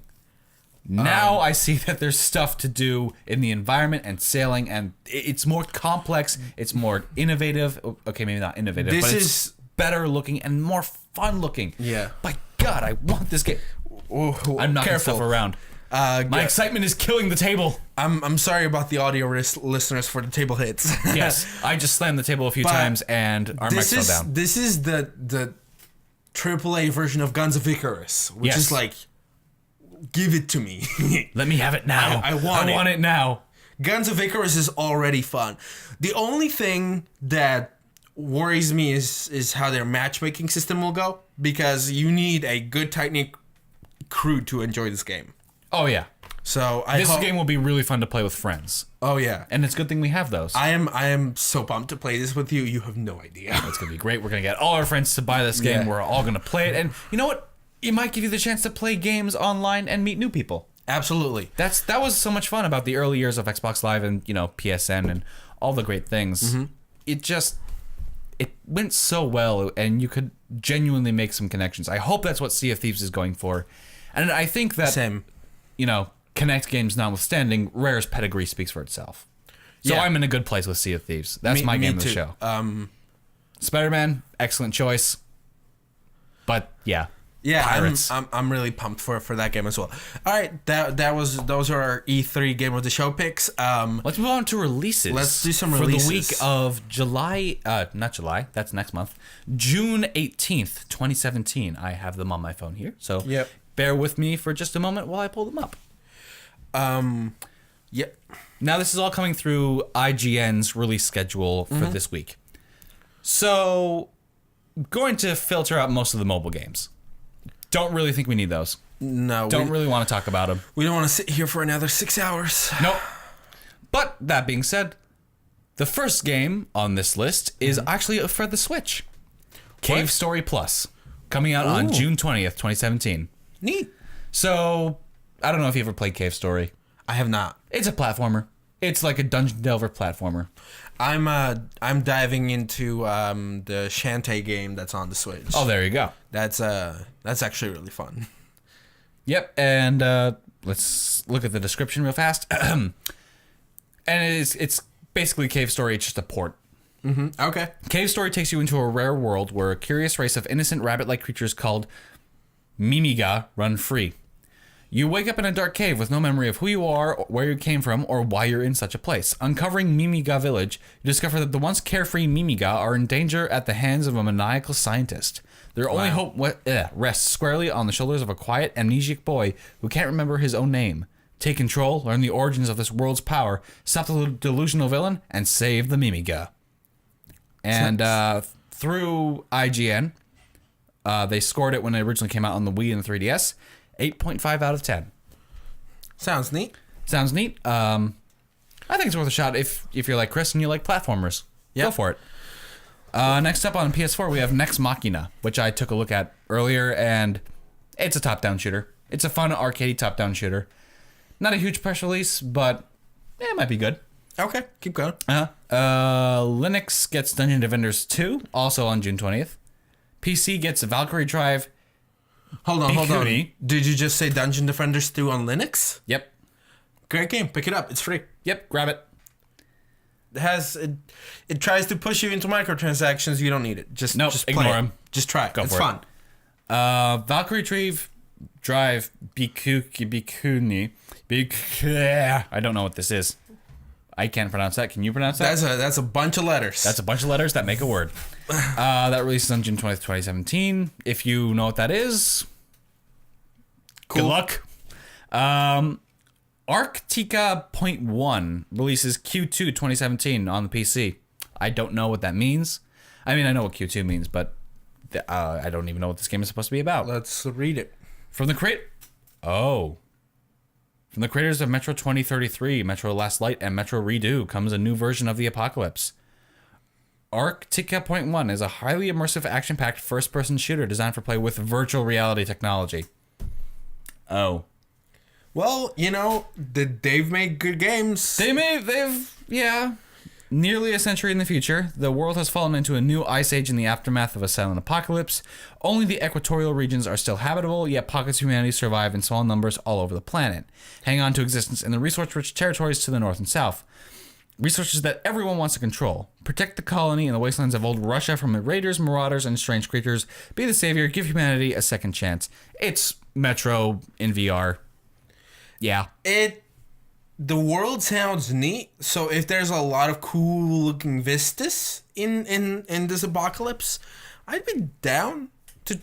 Now I see that there's stuff to do in the environment and sailing, and it's more complex, it's more innovative. Okay, maybe not innovative, This but is- it's better looking and more fun looking. Yeah. By God, I want this game. I'm knocking stuff around. My excitement is killing the table. I'm sorry about the audio listeners for the table hits. Yes, I just slammed the table a few times and our mics fell down. This is the AAA version of Guns of Icarus, which Yes. is like, give it to me. Let me have it now. I want it now. Guns of Icarus is already fun. The only thing that worries me is how their matchmaking system will go, because you need a good tight-knit crew to enjoy this game. Oh yeah. So This game will be really fun to play with friends. Oh yeah, And it's a good thing we have those. I am so pumped to play this with you. You have no idea. It's going to be great. We're going to get all our friends to buy this game. Yeah. We're all going to play it. And you know what? It might give you the chance to play games online and meet new people. Absolutely. That was so much fun about the early years of Xbox Live and, PSN and all the great things. It went so well, and you could genuinely make some connections. I hope that's what Sea of Thieves is going for. And I think that, Same. Connect games notwithstanding, Rare's pedigree speaks for itself. So Yeah. I'm in a good place with Sea of Thieves. That's my game of the too. show. Spider-Man, excellent choice. But yeah. Yeah, Pirates. I'm really pumped for that game as well. All right, those are our E3 game of the show picks. Let's move on to releases. Let's do some for releases. the week of July. Not July. That's next month. June 18th, 2017. I have them on my phone here, so Yep. bear with me for just a moment while I pull them up. Yep. Now this is all coming through IGN's release schedule for this week. So, going to filter out most of the mobile games. Don't really think we need those. No, Don't really want to talk about them. we don't want to sit here for another 6 hours. Nope. But that being said, the first game on this list is actually for the Switch. Cave Story Plus, coming out on Ooh. June 20th, 2017. Neat. So, I don't know if you ever played Cave Story. I have not. It's a platformer. It's like a Dungeon Delver platformer. I'm diving into the Shantae game that's on the Switch. Oh, there you go. That's actually really fun. Yep, and let's look at the description real fast. And it's basically Cave Story, it's just a port. Okay. Cave Story takes you into a rare world where a curious race of innocent rabbit-like creatures called Mimiga run free. You wake up in a dark cave with no memory of who you are, or where you came from, or why you're in such a place. Uncovering Mimiga Village, you discover that the once carefree Mimiga are in danger at the hands of a maniacal scientist. Their only hope rests squarely on the shoulders of a quiet, amnesiac boy who can't remember his own name. Take control, learn the origins of this world's power, stop the delusional villain, and save the Mimiga. And through IGN, they scored it when it originally came out on the Wii and the 3DS, 8.5 out of 10. Sounds neat. Sounds neat. I think it's worth a shot if you're like Chris and you like platformers. Go Yep. for it. Next up on PS4, we have Nex Machina, which I took a look at earlier, and it's a top-down shooter. It's a fun arcade top-down shooter. Not a huge press release, but it might be good. Okay, keep going. Linux gets Dungeon Defenders 2, also on June 20th. PC gets Valkyrie Drive. Hold on. Bikuni. Did you just say Dungeon Defenders 2 on Linux? Yep. Great game. Pick it up. It's free. Yep, grab it. It tries to push you into microtransactions. You don't need it. Just Nope, just ignore play it. him. Just try it. Go It's for it. fun. Valkyrie Drive Bikuni. I don't know what this is. I can't pronounce that. Can you pronounce that? That's a bunch of letters. That's a bunch of letters that make a word. That releases on June 20th, 2017. If you know what that is, cool. good luck. Arctica Point 1 releases Q2 2017 on the PC. I don't know what that means. I mean, I know what Q2 means, but I don't even know what this game is supposed to be about. Let's read it. From the creators of Metro 2033, Metro Last Light, and Metro Redo comes a new version of the Apocalypse. Arctica Point 1 is a highly immersive, action-packed first-person shooter designed for play with virtual reality technology. Oh. Well, they've made good games. Nearly a century in the future, the world has fallen into a new ice age in the aftermath of a silent apocalypse. Only the equatorial regions are still habitable, yet pockets of humanity survive in small numbers all over the planet, hanging on to existence in the resource-rich territories to the north and south. Resources that everyone wants to control. Protect the colony in the wastelands of old Russia from raiders, marauders, and strange creatures. Be the savior, give humanity a second chance. It's Metro in VR. Yeah. The world sounds neat, so if there's a lot of cool looking vistas in this apocalypse, I'd be down to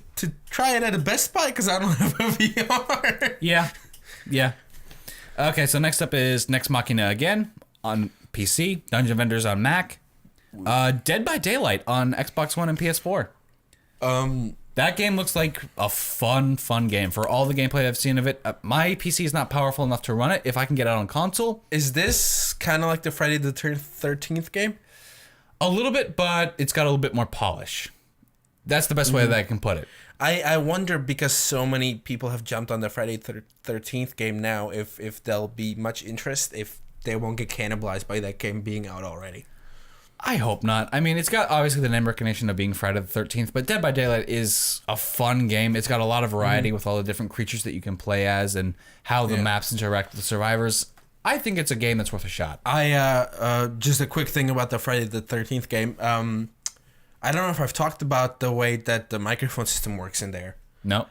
try it at a Best Buy because I don't have a VR. Yeah. Okay, so next up is Nex Machina again on PC, Dungeon Vendors on Mac, Dead by Daylight on Xbox One and PS4. That game looks like a fun game. For all the gameplay I've seen of it, my PC is not powerful enough to run it. If I can get it on console, Is this kind of like the Friday the 13th game? a little bit, but it's got a little bit more polish. That's the best way that I can put it. I wonder, because so many people have jumped on the Friday 13th game now, if there'll be much interest, if they won't get cannibalized by that game being out already. I hope not. I mean, it's got obviously the name recognition of being Friday the 13th, but Dead by Daylight is a fun game. It's got a lot of variety with all the different creatures that you can play as and how the maps interact with the survivors. I think it's a game that's worth a shot. Just a quick thing about the Friday the 13th game. I don't know if I've talked about the way that the microphone system works in there. No.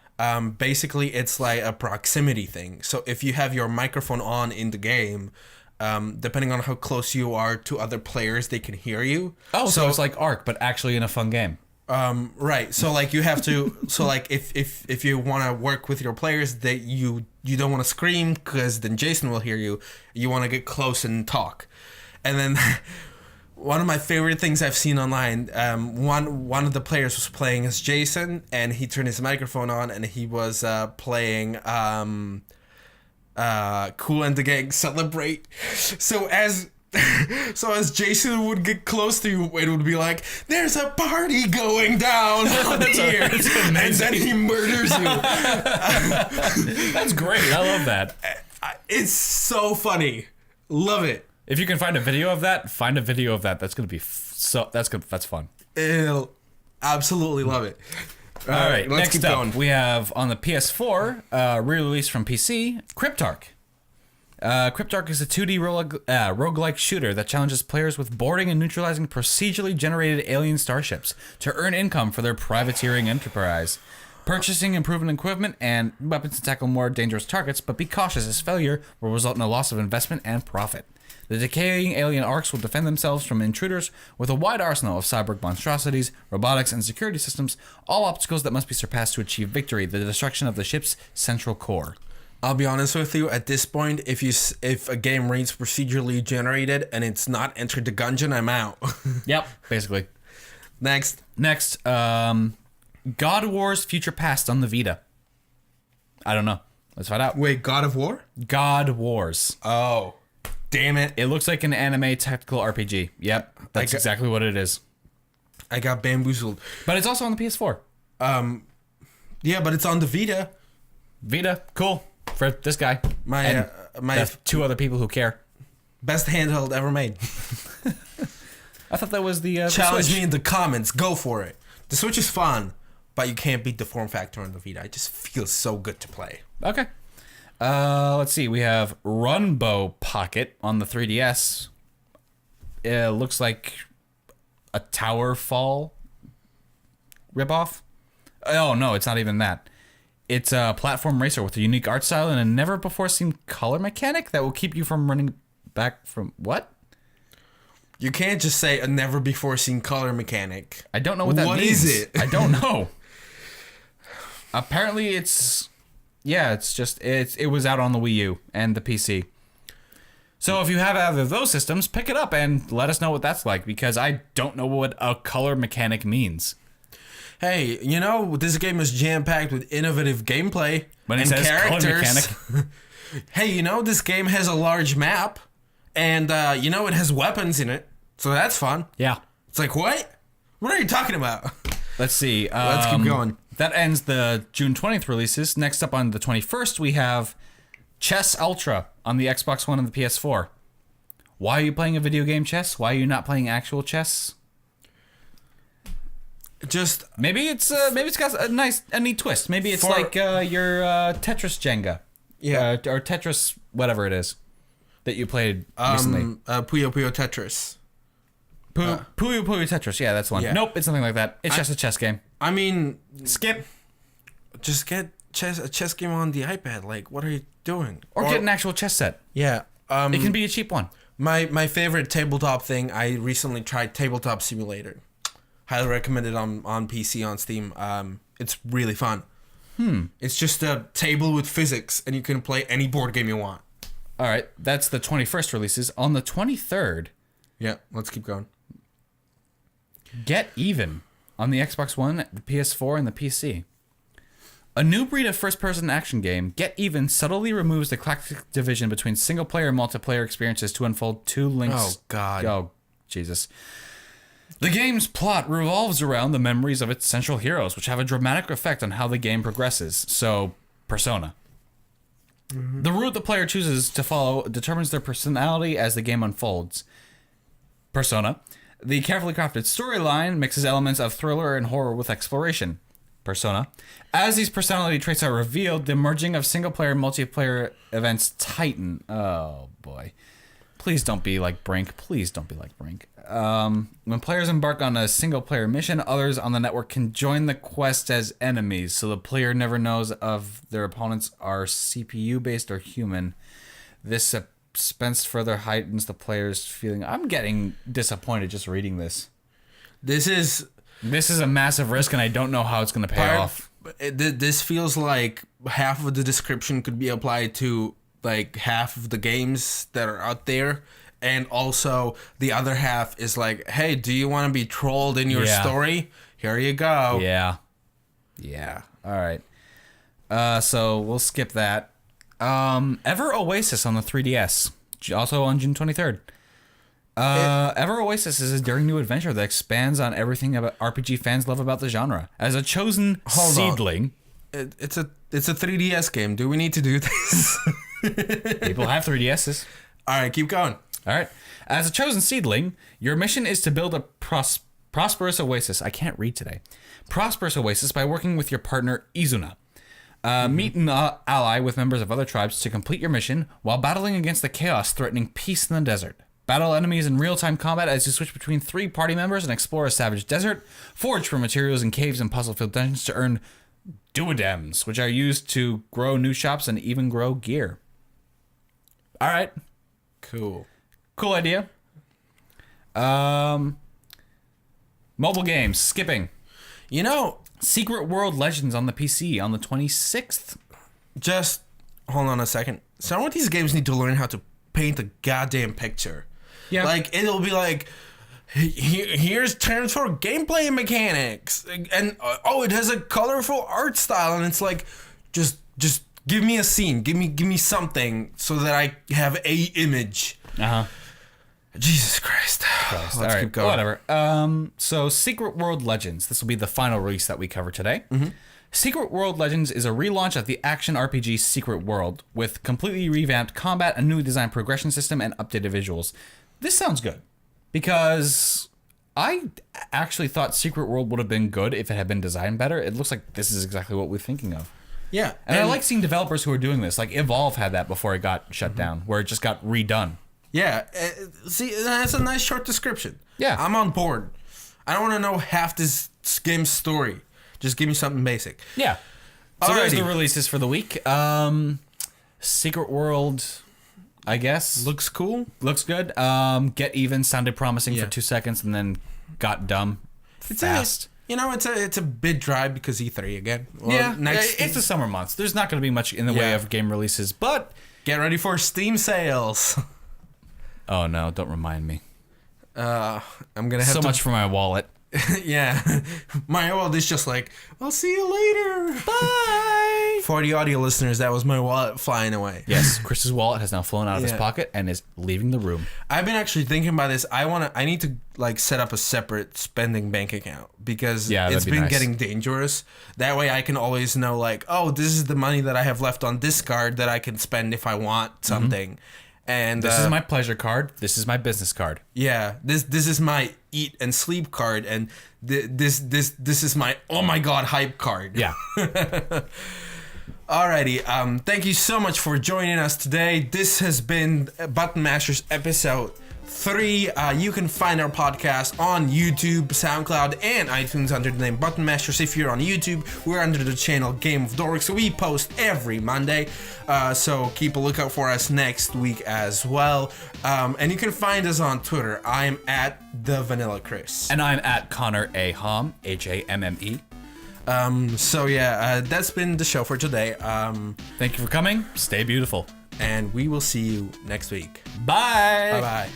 Basically, it's like a proximity thing. So if you have your microphone on in the game, depending on how close you are to other players, they can hear you. Oh, so it's like Ark, but actually in a fun game. Right. So like you have to. So like if you want to work with your players, that you don't want to scream because then Jason will hear you. You want to get close and talk, and then. One of my favorite things I've seen online, one of the players was playing as Jason, and he turned his microphone on, and he was playing Kool and the Gang Celebrate. So as Jason would get close to you, it would be like, "There's a party going down out here," and then he murders you. That's great. I love that. It's so funny. Love it. If you can find a video of that, find a video of that. That's gonna be that's good. That's fun. Ew. Absolutely love it. All right, let's next keep up, going. we have on the PS4, re-release from PC, Cryptark. Cryptark is a 2D roguelike shooter that challenges players with boarding and neutralizing procedurally generated alien starships to earn income for their privateering enterprise. Purchasing improved equipment and weapons to tackle more dangerous targets, but be cautious as failure will result in a loss of investment and profit. The decaying alien arcs will defend themselves from intruders with a wide arsenal of cyborg monstrosities, robotics, and security systems, all obstacles that must be surpassed to achieve victory, the destruction of the ship's central core. I'll be honest with you, at this point, if a game reads procedurally generated and it's not Enter the Gungeon, I'm out. Yep, basically. Next, God Wars Future Past on the Vita. I don't know. Let's find out. wait, God of War? God Wars. Oh, damn it. It looks like an anime tactical RPG. Yep, that's exactly what it is. I got bamboozled. But it's also on the PS4. Yeah, but it's on the Vita. Vita, cool. For this guy. My two other people who care. best handheld ever made. I thought that was the Challenge Switch. me in the comments. Go for it. The Switch is fun, but you can't beat the form factor on the Vita. It just feels so good to play. Okay. Let's see. We have Runbow Pocket on the 3DS. It looks like a Tower Fall ripoff. Oh, no, it's not even that. It's a platform racer with a unique art style and a never-before-seen color mechanic that will keep you from running back from... What? You can't just say a never-before-seen color mechanic. I don't know what that means. What is it? I don't know. Apparently it's... Yeah, it's just... It was out on the Wii U and the PC. So if you have either of those systems, pick it up and let us know what that's like, because I don't know what a color mechanic means. Hey, you know, this game is jam-packed with innovative gameplay When it and says characters. color mechanic. Hey, you know, this game has a large map, and, you know, it has weapons in it, so that's fun. Yeah. It's like, what? What are you talking about? Let's see. Let's keep going. That ends the June 20th releases. Next up on the 21st, we have Chess Ultra on the Xbox One and the PS4. Why are you playing a video game chess? Why are you not playing actual chess? Just Maybe it's got a neat twist. Maybe it's like your Tetris Jenga. Yeah. Or Tetris whatever it is that you played recently. Puyo Puyo Tetris. Puyo Puyo Tetris. Yeah, that's one. Yeah. Nope, it's nothing like that. It's just a chess game. I mean, Skip. just get a chess game on the iPad. Like, what are you doing? Or get an actual chess set. Yeah. It can be a cheap one. My favorite tabletop thing, I recently tried Tabletop Simulator. Highly recommend it on PC, on Steam. It's really fun. It's just a table with physics, and you can play any board game you want. All right, that's the 21st releases. On the 23rd, Yeah, let's keep going. Get Even on the Xbox One, the PS4, and the PC. A new breed of first-person action game, Get Even subtly removes the classic division between single-player and multiplayer experiences to unfold two links. Oh, God. Oh, Jesus. The game's plot revolves around the memories of its central heroes, which have a dramatic effect on how the game progresses. So, Persona. The route the player chooses to follow determines their personality as the game unfolds. Persona. The carefully crafted storyline mixes elements of thriller and horror with exploration. Persona. As these personality traits are revealed, the merging of single-player and multiplayer events tighten. Oh, boy. Please don't be like Brink. Please don't be like Brink. When players embark on a single-player mission, others on the network can join the quest as enemies, so the player never knows if their opponents are CPU-based or human. This suspense further heightens the player's feeling. I'm getting disappointed just reading this. This is a massive risk, and I don't know how it's going to pay off. This feels like half of the description could be applied to like half of the games that are out there, and also the other half is like, hey, do you want to be trolled in your story? Here you go. Yeah. All right. So we'll skip that. Ever Oasis on the 3DS, also on June 23rd. Ever Oasis is a daring new adventure that expands on everything about RPG fans love about the genre. As a chosen seedling, it's a 3DS game. Do we need to do this? People have 3DSs. All right, keep going. All right. As a chosen seedling, your mission is to build a prosperous oasis. I can't read today. Prosperous oasis by working with your partner Izuna. Meet an ally with members of other tribes to complete your mission while battling against the chaos threatening peace in the desert. Battle enemies in real-time combat as you switch between 3 party members and explore a savage desert. Forage for materials in caves and puzzle-filled dungeons to earn duodems, which are used to grow new shops and even grow gear. All right. Cool idea. Mobile games. Skipping. Secret World Legends on the PC on the 26th. Just hold on a second. Some of these games need to learn how to paint a goddamn picture. Yeah. Like, it'll be like, here's terms for gameplay mechanics. And, it has a colorful art style. And it's like, just give me a scene. Give me something so that I have a image. Uh-huh. Jesus Christ. Let's keep going. Whatever. So Secret World Legends. This will be the final release that we cover today. Mm-hmm. Secret World Legends is a relaunch of the action RPG Secret World with completely revamped combat, a newly designed progression system, and updated visuals. This sounds good because I actually thought Secret World would have been good if it had been designed better. It looks like this is exactly what we're thinking of. Yeah. And I like seeing developers who are doing this. Like Evolve had that before it got shut down, where it just got redone. Yeah. See, that's a nice short description. Yeah. I'm on board. I don't want to know half this game's story. Just give me something basic. Yeah. So there's Alrighty. the releases for the week. Secret World, I guess. Looks cool. Looks good. Get Even sounded promising for 2 seconds and then got dumb fast. It's a bit dry because E3 again. Well, it's the summer months. There's not going to be much in the way of game releases, but get ready for Steam sales. Oh no, don't remind me. I'm gonna have so much for my wallet. Yeah, my wallet is just like, I'll see you later. Bye. For the audio listeners, that was my wallet flying away. Yes, Chris's wallet has now flown out of his pocket and is leaving the room. I've been actually thinking about this. I need to like set up a separate spending bank account because it's been getting dangerous. That way I can always know like, oh, this is the money that I have left on this card that I can spend if I want something. Mm-hmm. And this is my pleasure card. This is my business card. Yeah, this is my eat and sleep card, and this is my oh my god hype card. Yeah. Alrighty. Thank you so much for joining us today. This has been Button Mashers episode 3. You can find our podcast on YouTube, SoundCloud, and iTunes under the name Button Mashers. If you're on YouTube, we're under the channel Game of Dorks. So we post every Monday. So keep a lookout for us next week as well. And you can find us on Twitter. I'm at the Vanilla Chris. And I'm at Connor A. Hamme, Hamme. So yeah, that's been the show for today. Thank you for coming. Stay beautiful. And we will see you next week. Bye. Bye-bye.